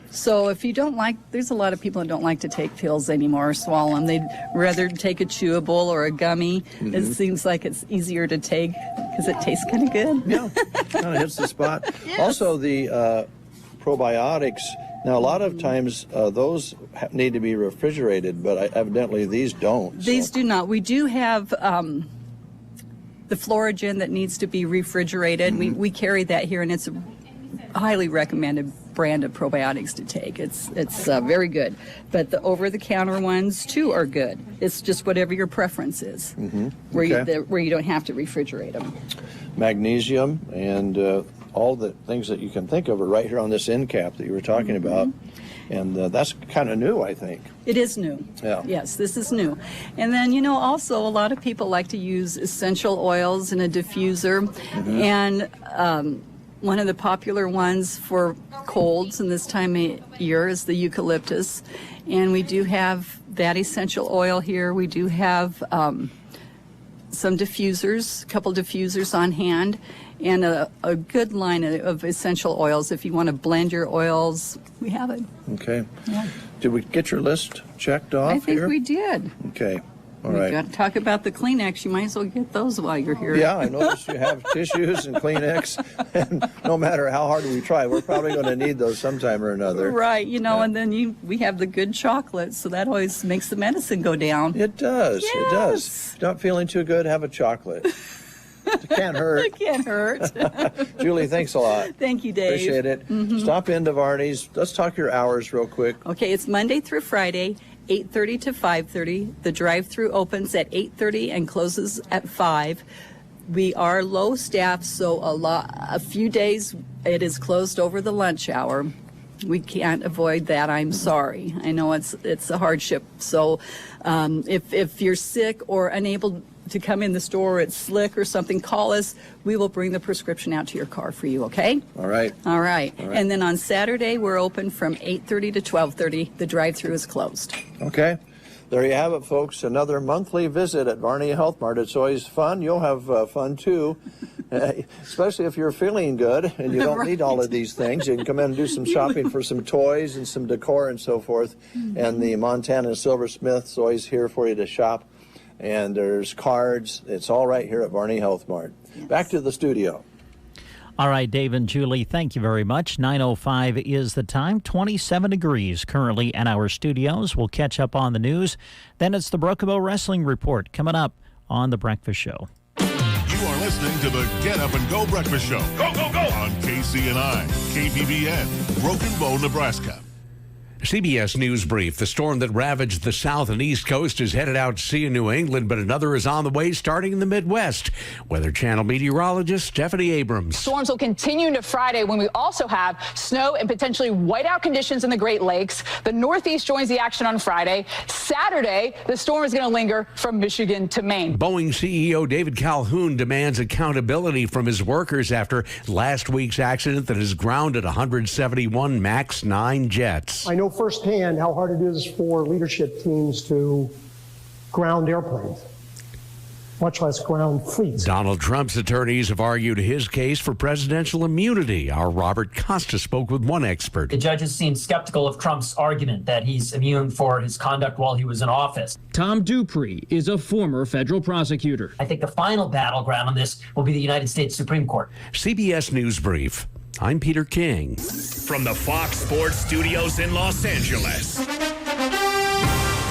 So if you don't like, there's a lot of people that don't like to take pills anymore or swallow them. They'd rather take a chewable or a gummy. Mm-hmm. It seems like it's easier to take because it tastes kind of good. Yeah, kind of hits the spot. Yes. Also, the probiotics. Now, a lot of times those need to be refrigerated, but evidently these don't. These do not. We do have the Floragen that needs to be refrigerated. Mm-hmm. We carry that here, and it's a highly recommended brand of probiotics to take. It's very good. But the over-the-counter ones, too, are good. It's just whatever your preference is, mm-hmm. where you don't have to refrigerate them. Magnesium and all the things that you can think of are right here on this end cap that you were talking mm-hmm. about. And that's kind of new, I think. It is new. Yeah. Yes, this is new. And then, also a lot of people like to use essential oils in a diffuser. Mm-hmm. And one of the popular ones for colds in this time of year is the eucalyptus. And we do have that essential oil here. We do have some diffusers, a couple diffusers on hand, and a good line of essential oils. If you want to blend your oils, we have it. Okay. Yeah. Did we get your list checked off I think here? we did. Okay. All We've right. got to talk about the Kleenex. You might as well get those while you're here. Yeah, I noticed you have tissues and Kleenex, and no matter how hard we try, we're probably going to need those sometime or another. Right, and then we have the good chocolate, so that always makes the medicine go down. It does. Yes. It does. Not feeling too good, have a chocolate. It can't hurt. It can't hurt. Julie, thanks a lot. Thank you, Dave. Appreciate it. Mm-hmm. Stop into Varney's. Let's talk your hours real quick. Okay, it's Monday through Friday, 8:30 to 5:30. The drive-through opens at 8:30 and closes at 5. We are low staff, so a few days it is closed over the lunch hour. We can't avoid that. I'm sorry. I know it's a hardship. So if you're sick or unable to come in the store, or it's slick or something, call us. We will bring the prescription out to your car for you, okay? All right. All right. And then on Saturday, we're open from 8:30 to 12:30. The drive-through is closed. Okay. There you have it, folks. Another monthly visit at Varney Health Mart. It's always fun. You'll have fun, too, especially if you're feeling good and you don't need all of these things. You can come in and do some shopping for some toys and some decor and so forth. Mm-hmm. And the Montana Silversmith's always here for you to shop. And there's cards. It's all right here at Varney Health Mart. Yes. Back to the studio. All right, Dave and Julie, thank you very much. 9:05 is the time. 27 degrees currently at our studios. We'll catch up on the news. Then it's the Brookable Wrestling Report coming up on The Breakfast Show. You are listening to the Get Up and Go Breakfast Show. Go, go, go! On KCNI, KBBN, Broken Bow, Nebraska. CBS News Brief. The storm that ravaged the south and east coast is headed out to sea in New England, but another is on the way starting in the Midwest. Weather Channel meteorologist Stephanie Abrams. Storms will continue into Friday when we also have snow and potentially whiteout conditions in the Great Lakes. The Northeast joins the action on Friday. Saturday, the storm is going to linger from Michigan to Maine. Boeing CEO David Calhoun demands accountability from his workers after last week's accident that has grounded 171 MAX 9 jets. I know firsthand how hard it is for leadership teams to ground airplanes, much less ground fleets. Donald Trump's attorneys have argued his case for presidential immunity. Our Robert Costa spoke with one expert. The judges seem skeptical of Trump's argument that he's immune for his conduct while he was in office. Tom Dupree is a former federal prosecutor. I think the final battleground on this will be the United States Supreme Court. CBS News Brief. I'm Peter King. From the Fox Sports Studios in Los Angeles,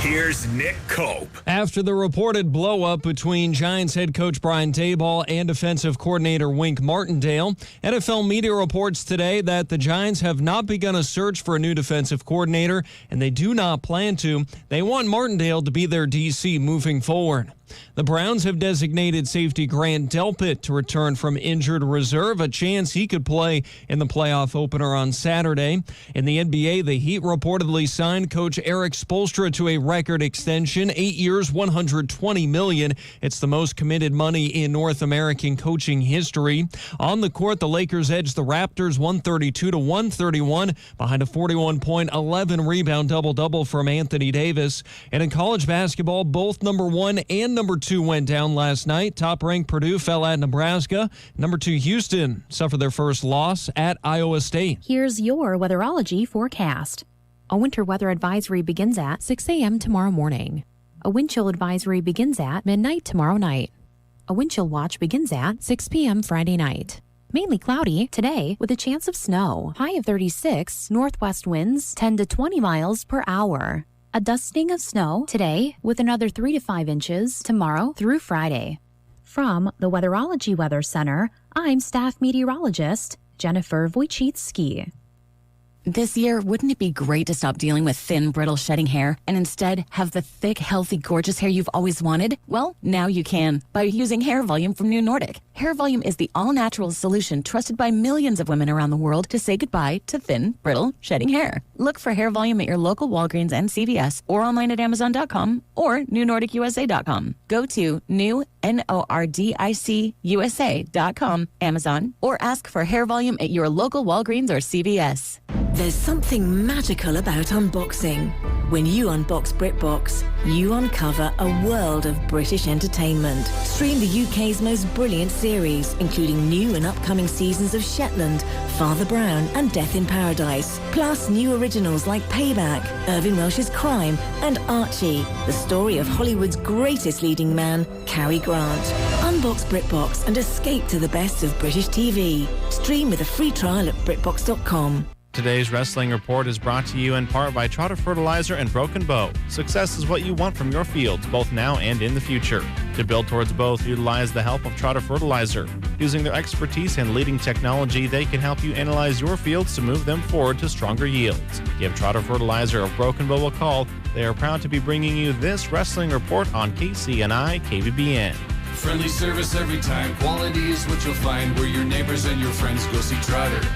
Here's Nick Cope. After the reported blow-up between Giants head coach Brian Daboll and defensive coordinator Wink Martindale, NFL media reports today that the Giants have not begun a search for a new defensive coordinator, and they do not plan to. They want Martindale to be their DC moving forward. The Browns have designated safety Grant Delpit to return from injured reserve, a chance he could play in the playoff opener on Saturday. In the NBA, the Heat reportedly signed coach Eric Spoelstra to a record extension, 8 years, $120 million. It's the most committed money in North American coaching history. On the court, the Lakers edged the Raptors 132-131 behind a 41-point, 11-rebound double-double from Anthony Davis. And in college basketball, both number 1 and number 2 went down last night. Top-ranked Purdue fell at Nebraska. Number 2 Houston suffered their first loss at Iowa State. Here's your weatherology forecast. A winter weather advisory begins at 6 a.m. tomorrow morning. A wind chill advisory begins at midnight tomorrow night. A wind chill watch begins at 6 p.m. Friday night. Mainly cloudy today with a chance of snow. High of 36, northwest winds 10 to 20 miles per hour. A dusting of snow today with another 3 to 5 inches tomorrow through Friday. From the Weatherology Weather Center, I'm staff meteorologist Jennifer Wojcicki. This year, wouldn't it be great to stop dealing with thin, brittle, shedding hair and instead have the thick, healthy, gorgeous hair you've always wanted? Well, now you can by using Hair Volume from New Nordic. Hair Volume is the all-natural solution trusted by millions of women around the world to say goodbye to thin, brittle, shedding hair. Look for Hair Volume at your local Walgreens and CVS or online at Amazon.com or NewNordicUSA.com. Go to NewNordicUSA.com, Amazon, or ask for Hair Volume at your local Walgreens or CVS. There's something magical about unboxing. When you unbox BritBox, you uncover a world of British entertainment. Stream the UK's most brilliant series, including new and upcoming seasons of Shetland, Father Brown and Death in Paradise. Plus new originals like Payback, Irving Welsh's Crime and Archie, the story of Hollywood's greatest leading man, Cary Grant. Unbox BritBox and escape to the best of British TV. Stream with a free trial at BritBox.com. Today's Wrestling Report is brought to you in part by Trotter Fertilizer and Broken Bow. Success is what you want from your fields, both now and in the future. To build towards both, utilize the help of Trotter Fertilizer. Using their expertise and leading technology, they can help you analyze your fields to move them forward to stronger yields. Give Trotter Fertilizer of Broken Bow a call. They are proud to be bringing you this Wrestling Report on KCNI KBBN. Friendly service every time. Quality is what you'll find where your neighbors and your friends go see Trotter.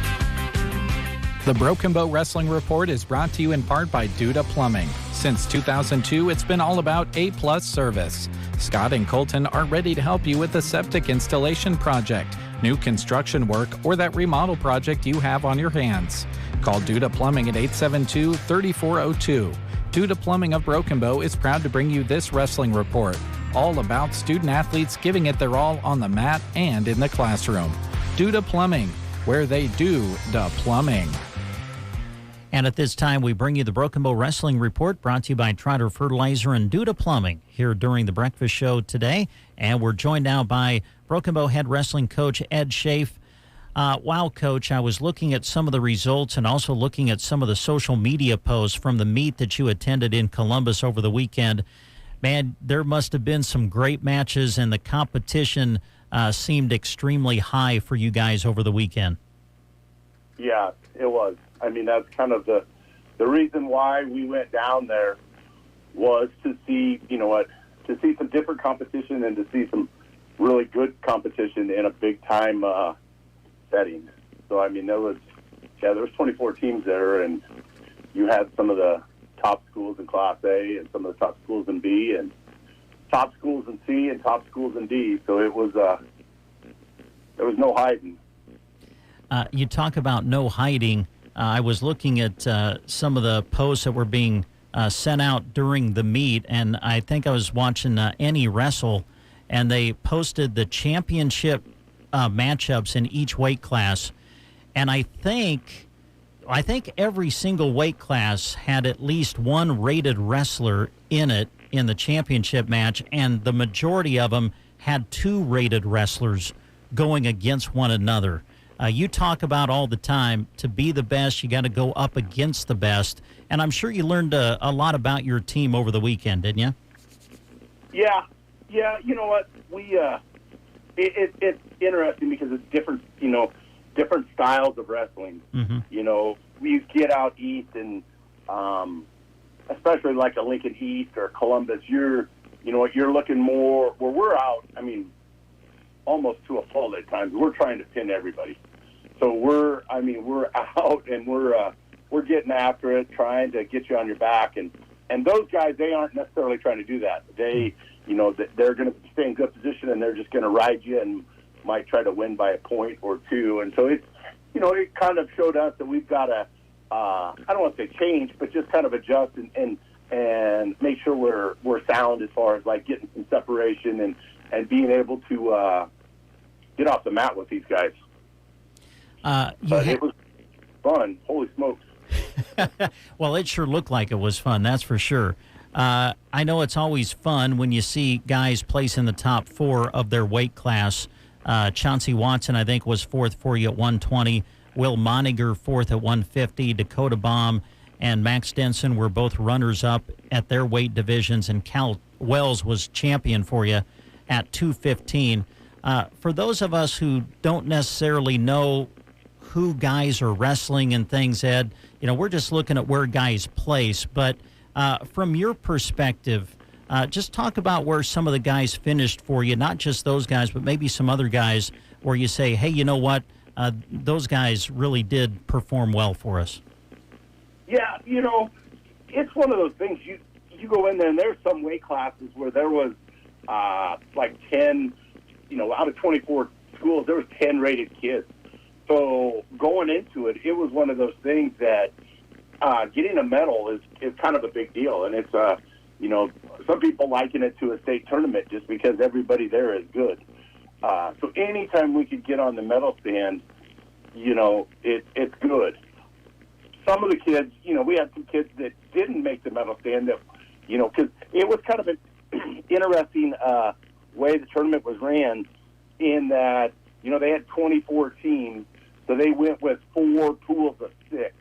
The Broken Bow Wrestling Report is brought to you in part by Duda Plumbing. Since 2002, it's been all about A-plus service. Scott and Colton are ready to help you with a septic installation project, new construction work, or that remodel project you have on your hands. Call Duda Plumbing at 872-3402. Duda Plumbing of Broken Bow is proud to bring you this wrestling report, all about student athletes giving it their all on the mat and in the classroom. Duda Plumbing, where they do the plumbing. And at this time, we bring you the Broken Bow Wrestling Report, brought to you by Trotter Fertilizer and Duda Plumbing here during the breakfast show today. And we're joined now by Broken Bow head wrestling coach Ed Schaaf. Wow, Coach, I was looking at some of the results and also looking at some of the social media posts from the meet that you attended in Columbus over the weekend. Man, there must have been some great matches, and the competition seemed extremely high for you guys over the weekend. Yeah, it was. I mean, that's kind of the reason why we went down there, was to see, to see some different competition and to see some really good competition in a big time setting. So, I mean, there was 24 teams there, and you had some of the top schools in Class A and some of the top schools in B and top schools in C and top schools in D. So it was, there was no hiding. You talk about no hiding. I was looking at some of the posts that were being sent out during the meet, and I think I was watching Any Wrestle, and they posted the championship matchups in each weight class. And I think every single weight class had at least one rated wrestler in it in the championship match, and the majority of them had two rated wrestlers going against one another. You talk about all the time, to be the best, you got to go up against the best. And I'm sure you learned a lot about your team over the weekend, didn't you? Yeah. You know what? It's interesting because it's different, different styles of wrestling. Mm-hmm. We get out east, and especially like a Lincoln East or Columbus, you're looking more where we're out. I mean, almost to a fault at times. We're trying to pin everybody. So we're out and we're getting after it, trying to get you on your back. And those guys, they aren't necessarily trying to do that. They, they're going to stay in good position and they're just going to ride you and might try to win by a point or two. And so it kind of showed us that we've got to, I don't want to say change, but just kind of adjust and make sure we're sound as far as like getting some separation and being able to get off the mat with these guys. But it was fun. Holy smokes. Well, it sure looked like it was fun, that's for sure. I know it's always fun when you see guys place in the top 4 of their weight class. Chauncey Watson, I think, was 4th for you at 120. Will Moniger, 4th at 150. Dakota Baum and Max Denson were both runners-up at their weight divisions, and Cal Wells was champion for you at 215. For those of us who don't necessarily know who guys are wrestling and things, Ed, we're just looking at where guys place. But from your perspective, just talk about where some of the guys finished for you, not just those guys, but maybe some other guys where you say, hey, you know what, those guys really did perform well for us. Yeah, it's one of those things. You go in there, and there's some weight classes where there was like 10, out of 24 schools, there was 10 rated kids. So going into it, it was one of those things that getting a medal is kind of a big deal. And it's, some people liken it to a state tournament just because everybody there is good. So anytime we could get on the medal stand, it's good. Some of the kids, we had some kids that didn't make the medal stand that, because it was kind of an interesting way the tournament was ran in that, they had 24 teams, so they went with 4 pools of 6.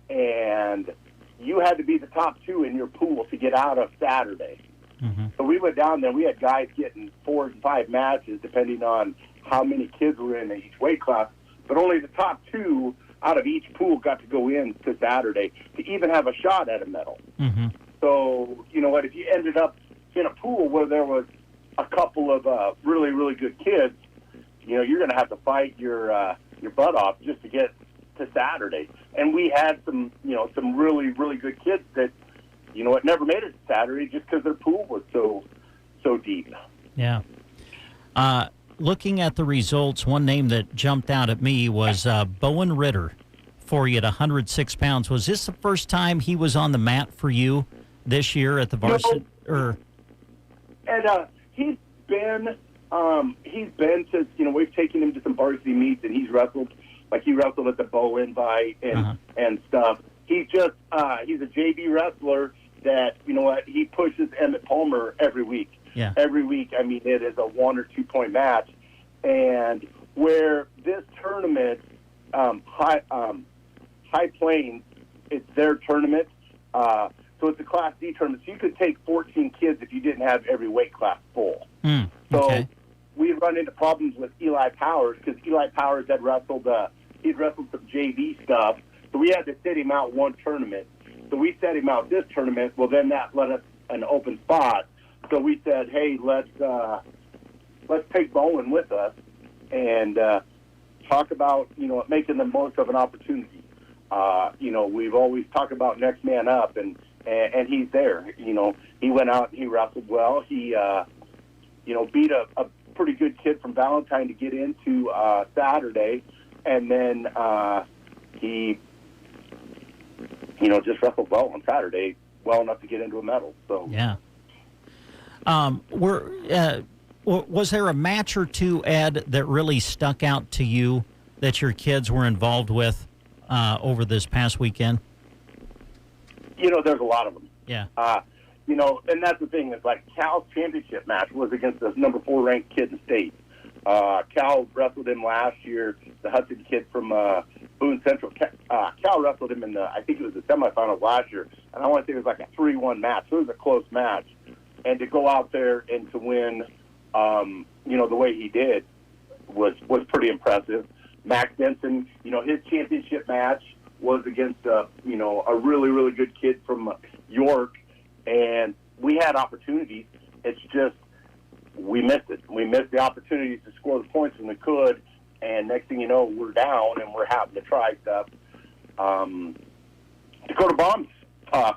And you had to be the top 2 in your pool to get out of Saturday. Mm-hmm. So we went down there. We had guys getting 4 and 5 matches, depending on how many kids were in each weight class. But only the top 2 out of each pool got to go in to Saturday to even have a shot at a medal. Mm-hmm. So, if you ended up in a pool where there was a couple of really, really good kids, you're going to have to fight your butt off just to get to Saturday. And we had some really, really good kids that, never made it to Saturday just because their pool was so deep. Yeah. Looking at the results, one name that jumped out at me was Bowen Ritter for you at 106 pounds. Was this the first time he was on the mat for you this year at the varsity? And he's been to, we've taken him to some varsity meets, and he's wrestled. Like he wrestled at the Bow Invite and stuff. He's just he's a JV wrestler that, he pushes Emmett Palmer every week. Yeah. Every week, it is a 1 or 2 point match. And where this tournament, High Plains, it's their tournament. So it's a Class D tournament. So you could take 14 kids if you didn't have every weight class full. So we run into problems with Eli Powers because Eli Powers had wrestled, he'd wrestled some JV stuff. So we had to sit him out one tournament. So we set him out this tournament. Well, then that let us an open spot. So we said, hey, let's take Bowen with us and talk about, making the most of an opportunity. We've always talked about next man up, and he's there. He went out and he wrestled well. He, beat a pretty good kid from Valentine to get into Saturday, and then he, just wrestled well on Saturday, well enough to get into a medal. So yeah. Was there a match or two, Ed, that really stuck out to you that your kids were involved with over this past weekend? There's a lot of them. Yeah. And that's the thing. Is like Cal's championship match was against the number 4 ranked kid in the state. Cal wrestled him last year. The Hudson kid from Boone Central. Cal wrestled him in I think it was the semifinals last year, and I want to say it was like a 3-1 match. So it was a close match, and to go out there and to win, the way he did was pretty impressive. Max Benson, his championship match was against a really, really good kid from York, and we had opportunities. It's just we missed it. We missed the opportunities to score the points when we could, and next thing you know, we're down and we're having to try stuff. Dakota Bomb's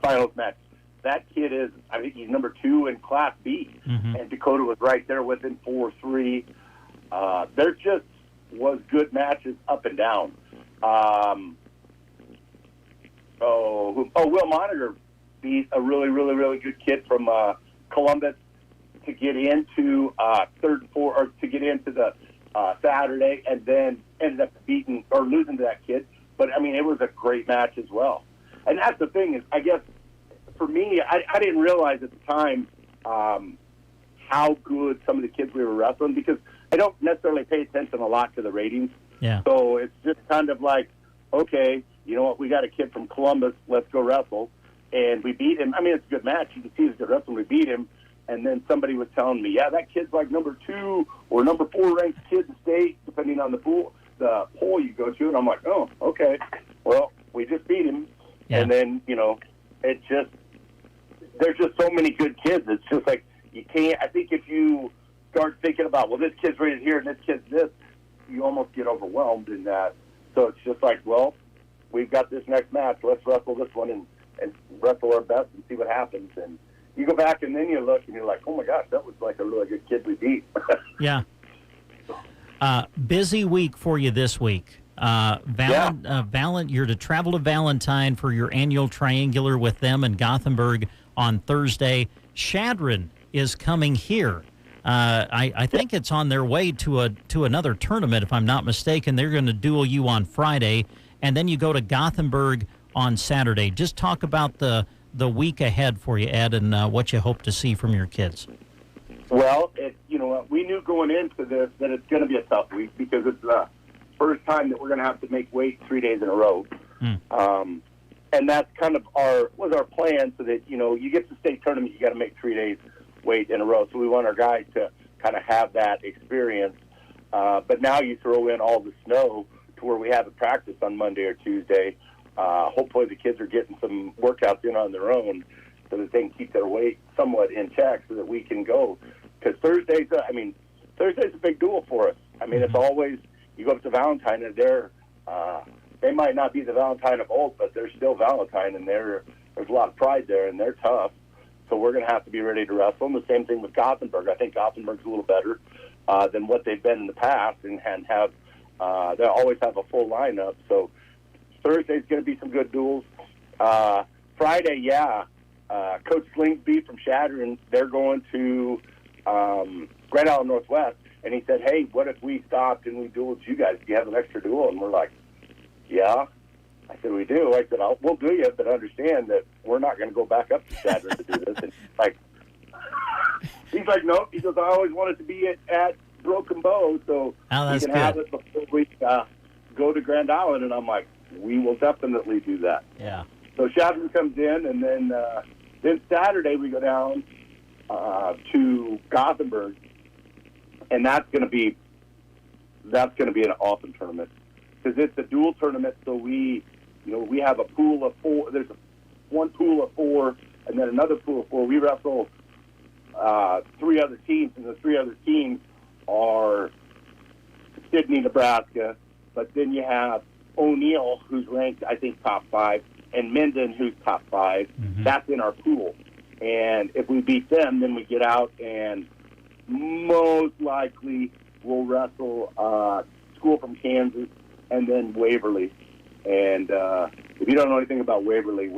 finals match. That kid I think he's number 2 in Class B, and Dakota was right there with him 4-3. There just was good matches up and down. Will Monitor beat a really, really, really good kid from Columbus to get into to get into the Saturday, and then ended up losing to that kid. But I mean, it was a great match as well. And that's the thing is, I guess for me, I didn't realize at the time how good some of the kids we were wrestling, because I don't necessarily pay attention a lot to the ratings. Yeah. So it's just kind of like, okay, you know what, we got a kid from Columbus, let's go wrestle. And we beat him. I mean, it's a good match. You can see it's a good wrestling. We beat him. And then somebody was telling me, yeah, that kid's like number 2 or number 4 ranked kid in the state, depending on the poll you go to. And I'm like, oh, okay. Well, we just beat him. Yeah. And then, there's just so many good kids. It's just like, you can't, I think if you start thinking about, well, this kid's rated here and this kid's this, you almost get overwhelmed in that. So it's just like, well, we've got this next match. Let's wrestle this one and wrestle our best and see what happens. And you go back and then you look and you're like, oh my gosh, that was like a really good kid we beat. Yeah. Busy week for you this week. You're to travel to Valentine for your annual triangular with them in Gothenburg on Thursday. Shadron is coming here. I think it's on their way to another tournament, if I'm not mistaken. They're going to duel you on Friday, and then you go to Gothenburg on Saturday. Just talk about the week ahead for you, Ed, and what you hope to see from your kids. Well, we knew going into this that it's going to be a tough week because it's the first time that we're going to have to make weight 3 days in a row. And that's kind of our plan, so that, you get to the state tournament, you got to make 3 days weight in a row. So we want our guys to kind of have that experience. But now you throw in all the snow to where we have a practice on Monday or Tuesday. Hopefully the kids are getting some workouts in on their own so that they can keep their weight somewhat in check so that we can go. Because Thursday's a big duel for us. I mean, it's always, you go up to Valentine and they might not be the Valentine of old, but they're still Valentine, and there's a lot of pride there, and they're tough. So we're going to have to be ready to wrestle. And the same thing with Gothenburg. I think Gothenburg's a little better than what they've been in the past, and they always have a full lineup. So Thursday's going to be some good duels. Friday, Coach Slingsby from Shadron, they're going to Grand Island Northwest, and he said, hey, what if we stopped and we dueled you guys? Do you have an extra duel? And we're like, yeah. I said, we do. I said, we'll do you, but understand that we're not going to go back up to Shadron to do this. And he's like, nope. He goes, I always wanted to be at Broken Bow, so we can have it before we go to Grand Island. And I'm like, we will definitely do that. Yeah. So Shadron comes in, and then Saturday we go down to Gothenburg, and that's going to be an awesome tournament because it's a dual tournament. So we have a pool of 4. There's one pool of 4, and then another pool of 4. We wrestle 3 other teams, and the 3 other teams are Sidney, Nebraska, but then you have O'Neill, who's ranked, I think, top 5, and Minden, who's top 5. That's in our pool. And if we beat them, then we get out, and most likely we'll wrestle School from Kansas and then Waverly. And if you don't know anything about Waverly's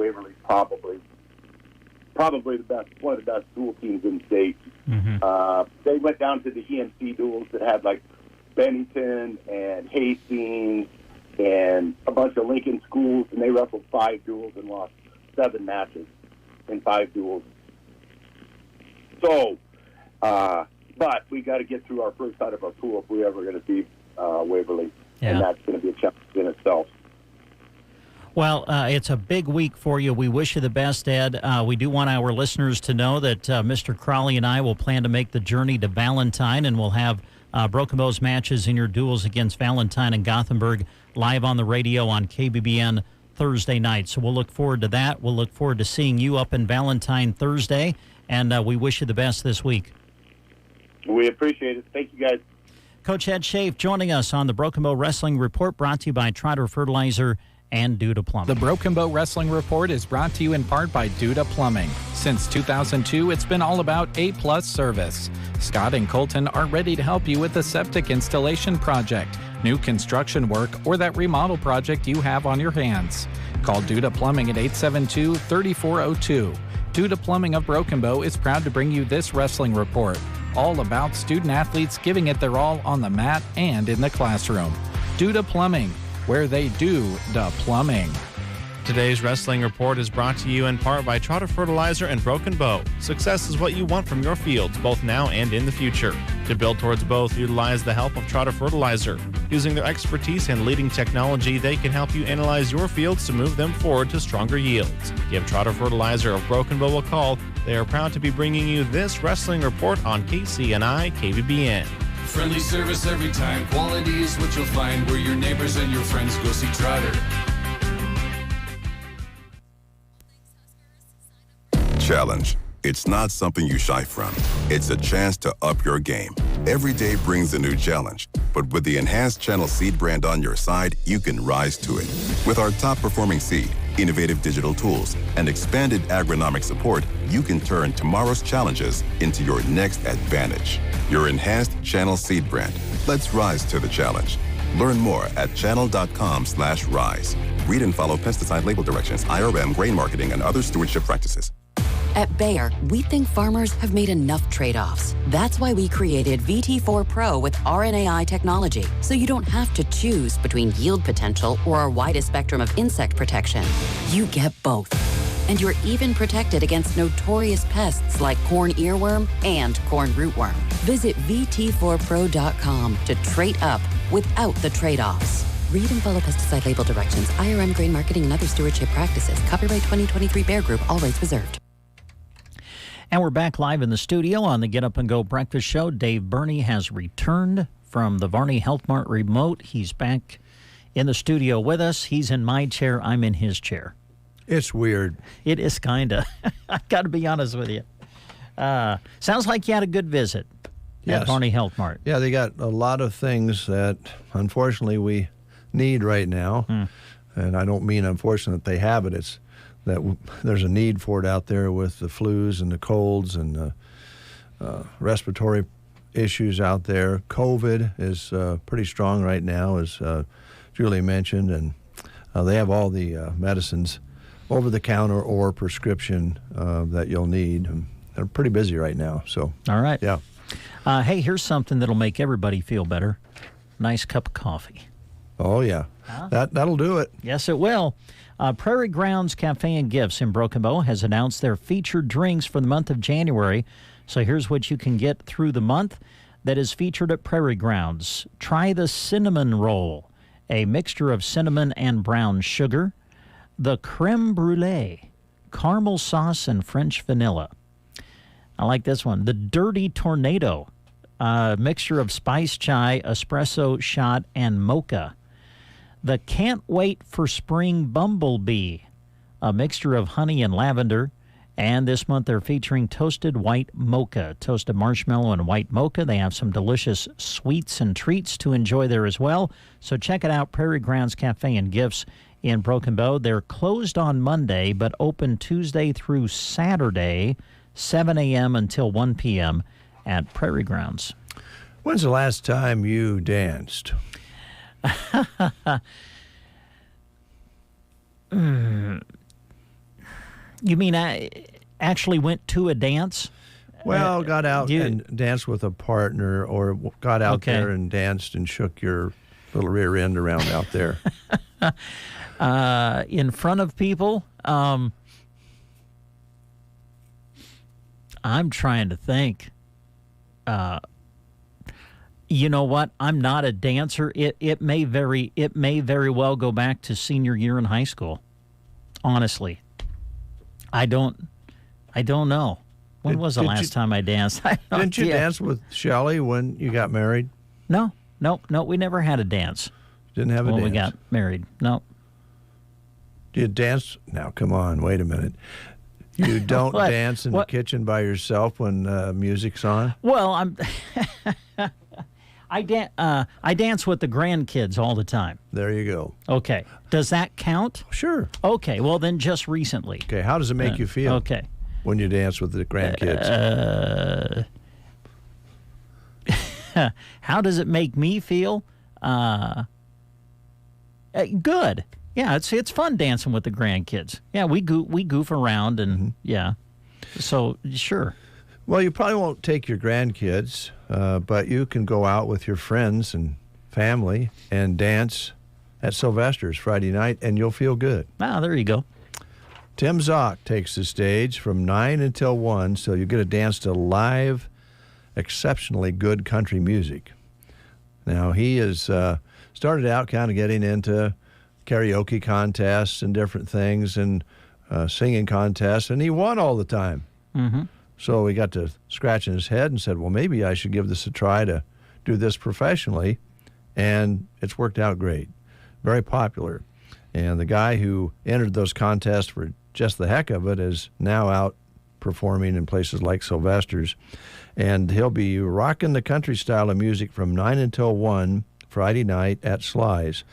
probably the best, one of the best dual teams in the state. They went down to the EMC duels that had like Bennington and Hastings and a bunch of Lincoln schools, and they wrestled 5 duels and lost 7 matches in 5 duels. So But we got to get through our first side of our pool if we're ever going to beat Waverly, and that's going to be a challenge in itself. Well, it's a big week for you. We wish you the best, Ed. We do want our listeners to know that Mr. Crawley and I will plan to make the journey to Valentine, and we'll have Broken Bow's matches in your duels against Valentine and Gothenburg live on the radio on KBBN Thursday night. So we'll look forward to that. We'll look forward to seeing you up in Valentine Thursday, and we wish you the best this week. We appreciate it. Thank you, guys. Coach Ed Schaaf joining us on the Broken Bow Wrestling Report, brought to you by Trotter Fertilizer and Duda Plumbing. The Broken Bow Wrestling Report is brought to you in part by Duda Plumbing. Since 2002, it's been all about A-plus service. Scott and Colton are ready to help you with a septic installation project, new construction work, or that remodel project you have on your hands. Call Duda Plumbing at 872-3402. Duda Plumbing of Broken Bow is proud to bring you this wrestling report, all about student-athletes giving it their all on the mat and in the classroom. Duda Plumbing, where they do the plumbing. Today's wrestling report is brought to you in part by Trotter Fertilizer and Broken Bow. Success is what you want from your fields, both now and in the future. To build towards both, utilize the help of Trotter Fertilizer. Using their expertise and leading technology, they can help you analyze your fields to move them forward to stronger yields. Give Trotter Fertilizer of Broken Bow a call. They are proud to be bringing you this wrestling report on KCNI KBBN. Friendly service every time. Quality is what you'll find where your neighbors and your friends go see Trotter. Challenge. It's not something you shy from. It's a chance to up your game. Every day brings a new challenge, but with the enhanced Channel Seed brand on your side, you can rise to it. With our top-performing seed, innovative digital tools, and expanded agronomic support, you can turn tomorrow's challenges into your next advantage. Your enhanced Channel Seed brand. Let's rise to the challenge. Learn more at channel.com/rise. Read and follow pesticide label directions, IRM, grain marketing, and other stewardship practices. At Bayer, we think farmers have made enough trade-offs. That's why we created VT4 Pro with RNAi technology, so you don't have to choose between yield potential or our widest spectrum of insect protection. You get both. And you're even protected against notorious pests like corn earworm and corn rootworm. Visit VT4Pro.com to trade up without the trade-offs. Read and follow pesticide label directions, IRM, grain marketing, and other stewardship practices. Copyright 2023 Bayer Group, all rights reserved. And we're back live in the studio on the Get Up and Go Breakfast Show. Dave Burney has returned from the Varney Health Mart remote. He's back in the studio with us. He's in my chair. I'm in his chair. It's weird. It is kind of. I got to be honest with you. Sounds like you had a good visit at Varney Health Mart. Yeah, they got a lot of things that, unfortunately, we need right now. And I don't mean, unfortunately, that they have it. It's that there's a need for it out there with the flus and the colds and the respiratory issues out there. COVID is pretty strong right now, as Julie mentioned, and they have all the medicines over the counter or prescription that you'll need. And they're pretty busy right now. So all right. Yeah. Hey, here's something that'll make everybody feel better. Nice cup of coffee. Oh, yeah. That'll do it. Yes, it will. Prairie Grounds Cafe and Gifts in Broken Bow has announced their featured drinks for the month of January. So here's what you can get through the month that is featured at Prairie Grounds. Try the cinnamon roll, a mixture of cinnamon and brown sugar. The creme brulee, caramel sauce and French vanilla. I like this one. The dirty tornado, a mixture of spice chai, espresso shot, and mocha. The Can't Wait for Spring Bumblebee, a mixture of honey and lavender. And this month they're featuring toasted white mocha, toasted marshmallow and white mocha. They have some delicious sweets and treats to enjoy there as well. So check it out, Prairie Grounds Cafe and Gifts in Broken Bow. They're closed on Monday, but open Tuesday through Saturday, 7 a.m. until 1 p.m. at Prairie Grounds. When's the last time you danced? You mean I actually went to a dance? Well, got out and danced with a partner, or got out there and danced and shook your little rear end around out there. In front of people? I'm trying to think. You know what? I'm not a dancer. It may very well go back to senior year in high school. Honestly, I don't know. When was the last time I danced? Didn't you dance with Shelley when you got married? No. We never had a dance. Didn't have a dance when we got married. No. You dance? Now, come on. Wait a minute. You don't dance in the kitchen by yourself when music's on? Well, I dance with the grandkids all the time. There you go. Okay. Does that count? Sure. Okay. Well, then just recently. Okay. How does it make you feel? Okay. When you dance with the grandkids? How does it make me feel? Good. Yeah, it's fun dancing with the grandkids. Yeah, we goof around and yeah. So sure. Well, you probably won't take your grandkids, but you can go out with your friends and family and dance at Sylvester's Friday night, and you'll feel good. Ah, there you go. Tim Zock takes the stage from 9 until 1, so you get a dance to live, exceptionally good country music. Now, he has started out kind of getting into karaoke contests and different things and singing contests, and he won all the time. Mm-hmm. So he got to scratching his head and said, well, maybe I should give this a try to do this professionally, and it's worked out great. Very popular. And the guy who entered those contests for just the heck of it is now out performing in places like Sylvester's. And he'll be rocking the country style of music from 9 until 1 Friday night at Sly's,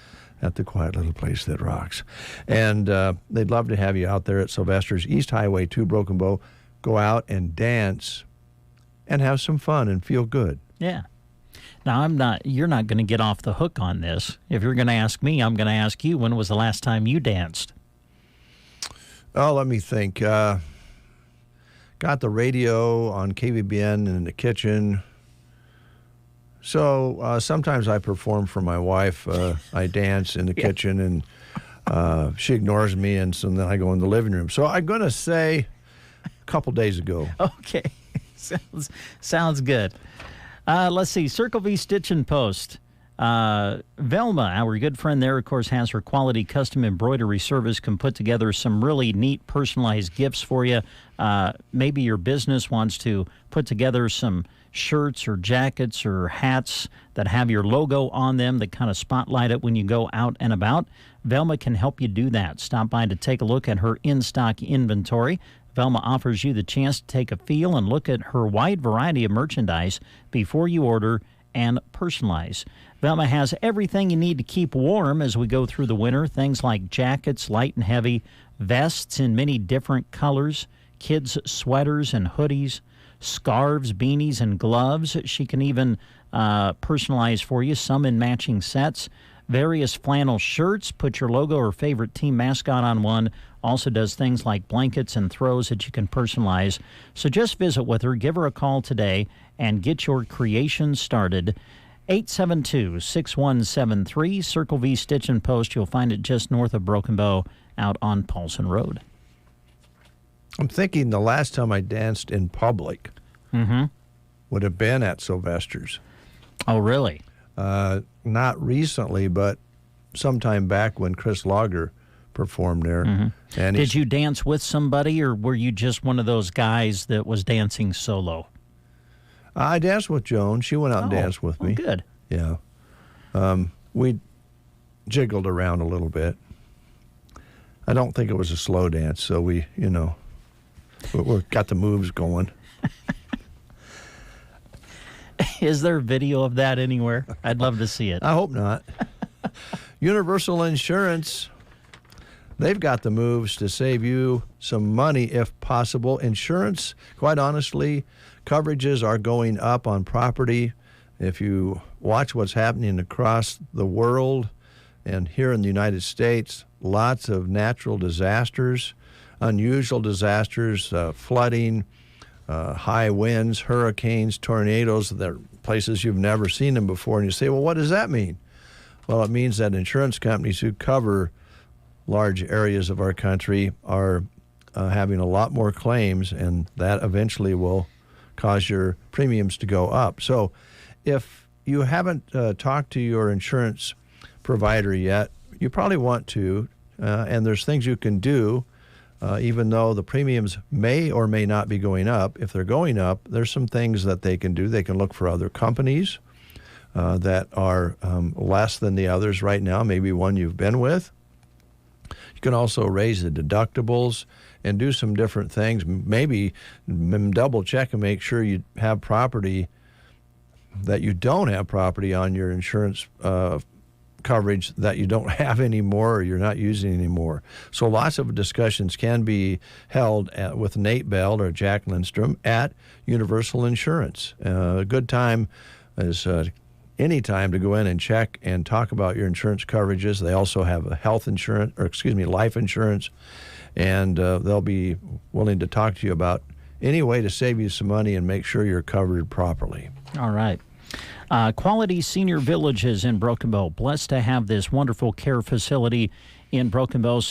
at the quiet little place that rocks. And they'd love to have you out there at Sylvester's, East Highway 2, Broken Bow. Go out and dance and have some fun and feel good. Yeah. Now, you're not going to get off the hook on this. If you're going to ask me, I'm going to ask you, when was the last time you danced? Oh, let me think. Got the radio on KBBN in the kitchen. So sometimes I perform for my wife. I dance in the kitchen, and she ignores me, and so then I go in the living room. So I'm going to say a couple days ago. Okay. Sounds good. Let's see. Circle V Stitch and Post. Velma, our good friend there, of course, has her quality custom embroidery service, can put together some really neat personalized gifts for you. Maybe your business wants to put together some shirts or jackets or hats that have your logo on them that kind of spotlight it when you go out and about. Velma can help you do that. Stop by to take a look at her in-stock inventory. Velma offers you the chance to take a feel and look at her wide variety of merchandise before you order and personalize. Velma has everything you need to keep warm as we go through the winter. Things like jackets, light and heavy, vests in many different colors, kids' sweaters and hoodies, scarves, beanies, and gloves. She can even personalize for you, some in matching sets. Various flannel shirts. Put your logo or favorite team mascot on one. Also does things like blankets and throws that you can personalize. So just visit with her, give her a call today, and get your creation started. 872-6173, Circle V Stitch and Post. You'll find it just north of Broken Bow out on Paulson Road. I'm thinking the last time I danced in public would have been at Sylvester's. Oh, really? Not recently, but sometime back when Chris Lager performed there. And did you dance with somebody, or were you just one of those guys that was dancing solo? I danced with Joan. She went out and danced with me. Good. Yeah. We jiggled around a little bit. I don't think it was a slow dance, so we got the moves going. Is there video of that anywhere? I'd love to see it. I hope not. Universal Insurance, they've got the moves to save you some money if possible. Insurance, quite honestly, coverages are going up on property. If you watch what's happening across the world and here in the United States, lots of natural disasters, unusual disasters, flooding, high winds, hurricanes, tornadoes. They're places you've never seen them before. And you say, well, what does that mean? Well, it means that insurance companies who cover large areas of our country are having a lot more claims, and that eventually will cause your premiums to go up. So if you haven't talked to your insurance provider yet, you probably want to, and there's things you can do, even though the premiums may or may not be going up. If they're going up, there's some things that they can do. They can look for other companies that are less than the others right now, maybe one you've been with. You can also raise the deductibles and do some different things. Maybe double check and make sure you have property, that you don't have property on your insurance coverage that you don't have anymore or you're not using anymore. So lots of discussions can be held with Nate Bell or Jack Lindstrom at Universal Insurance. A good time is any time to go in and check and talk about your insurance coverages. They also have a life insurance, and they'll be willing to talk to you about any way to save you some money and make sure you're covered properly. All right. Quality Senior Villages in Broken Bow. Blessed to have this wonderful care facility in Broken Bow,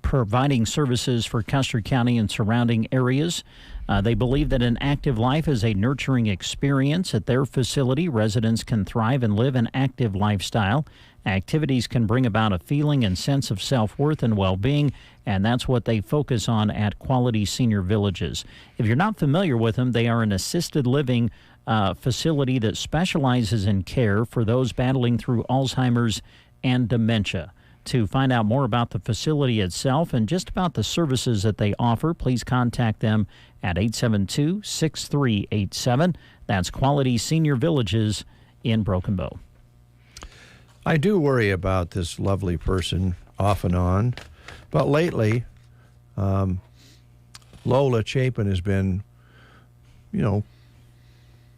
providing services for Custer County and surrounding areas. They believe that an active life is a nurturing experience. At their facility, residents can thrive and live an active lifestyle. Activities can bring about a feeling and sense of self-worth and well-being, and that's what they focus on at Quality Senior Villages. If you're not familiar with them, they are an assisted living facility that specializes in care for those battling through Alzheimer's and dementia. To find out more about the facility itself and just about the services that they offer, please contact them at 872-6387. That's Quality Senior Villages in Broken Bow. I do worry about this lovely person off and on, but lately, Lola Chapin has been,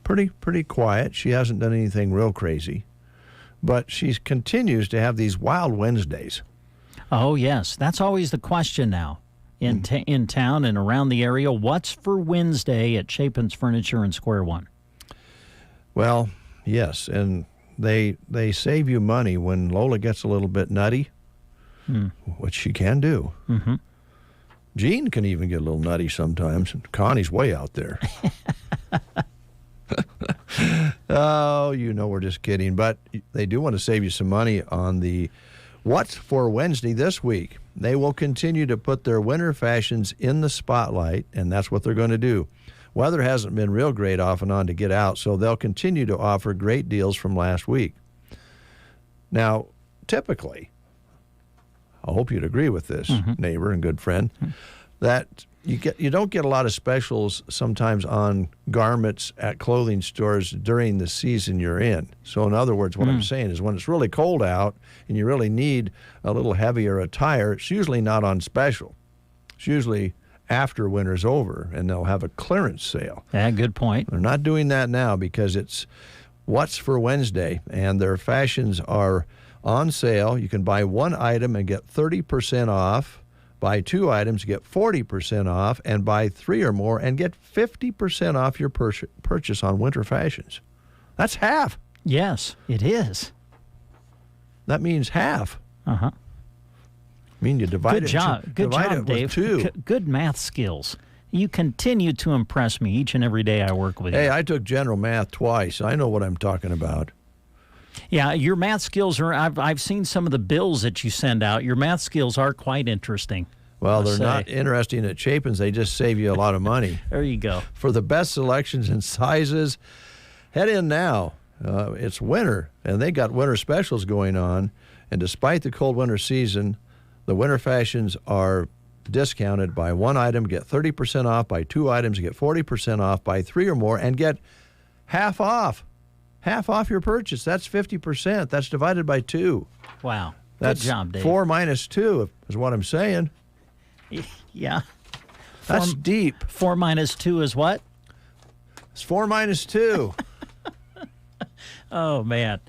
pretty quiet. She hasn't done anything real crazy, but she continues to have these wild Wednesdays. Oh, yes. That's always the question now in town and around the area. What's for Wednesday at Chapin's Furniture in Square One? Well, yes, and they save you money when Lola gets a little bit nutty, which she can do. Mm-hmm. Jean can even get a little nutty sometimes. Connie's way out there. Oh, we're just kidding. But they do want to save you some money on the What's for Wednesday this week. They will continue to put their winter fashions in the spotlight, and that's what they're going to do. Weather hasn't been real great off and on to get out, so they'll continue to offer great deals from last week. Now, typically, I hope you'd agree with this, neighbor and good friend, that you don't get a lot of specials sometimes on garments at clothing stores during the season you're in. So in other words, what I'm saying is when it's really cold out and you really need a little heavier attire, it's usually not on special. It's usually after winter's over, and they'll have a clearance sale. Yeah, good point. They're not doing that now because it's What's for Wednesday, and their fashions are on sale. You can buy one item and get 30% off. Buy two items, get 40% off, and buy three or more and get 50% off your purchase on winter fashions. That's half. Yes, it is. That means half. Uh-huh. I mean, you divide Good job, Dave. with two. Good math skills. You continue to impress me each and every day I work with you. Hey, I took general math twice. I know what I'm talking about. Yeah, your math skills are, I've seen some of the bills that you send out. Your math skills are quite interesting. Well, they're not interesting at Chapin's. They just save you a lot of money. There you go. For the best selections and sizes, head in now. It's winter, and they got winter specials going on. And despite the cold winter season, the winter fashions are discounted. Buy one item, get 30% off. Buy two items, get 40% off. Buy three or more, and get half off. Half off your purchase. That's 50%. That's divided by two. Wow. That's good job, Dave. 4 minus 2 is what I'm saying. Yeah. That's deep. 4 minus 2 is what? It's 4 minus 2. Oh, man.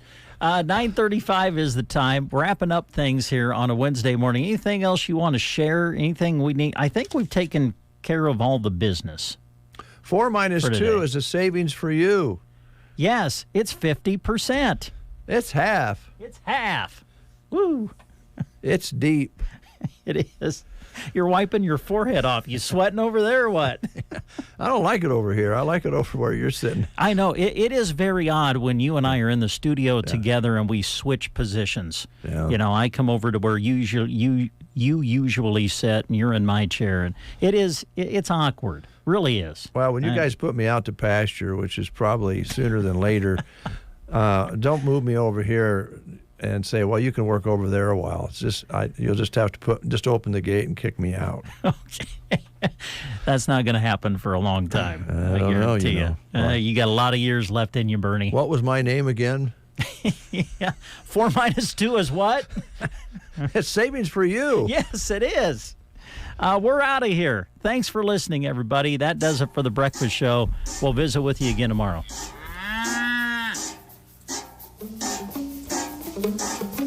9:35 is the time. Wrapping up things here on a Wednesday morning. Anything else you want to share? Anything we need? I think we've taken care of all the business. 4 minus 2 is a savings for you. Yes, it's 50%. It's half. It's half. Woo. It's deep. It is. You're wiping your forehead off. You sweating over there or what? I don't like it over here. I like it over where you're sitting. I know. It is very odd when you and I are in the studio together and we switch positions. Yeah. You know, I come over to where you usually sit and you're in my chair. And it's awkward. Really is. Well, when you guys put me out to pasture, which is probably sooner than later, don't move me over here and say, well, you can work over there a while. It's just you'll just have to open the gate and kick me out. Okay. That's not going to happen for a long time. I don't know, you know. You got a lot of years left in you, Bernie. What was my name again? 4 minus 2 is what? It's savings for you. Yes, it is. We're out of here. Thanks for listening, everybody. That does it for The Breakfast Show. We'll visit with you again tomorrow.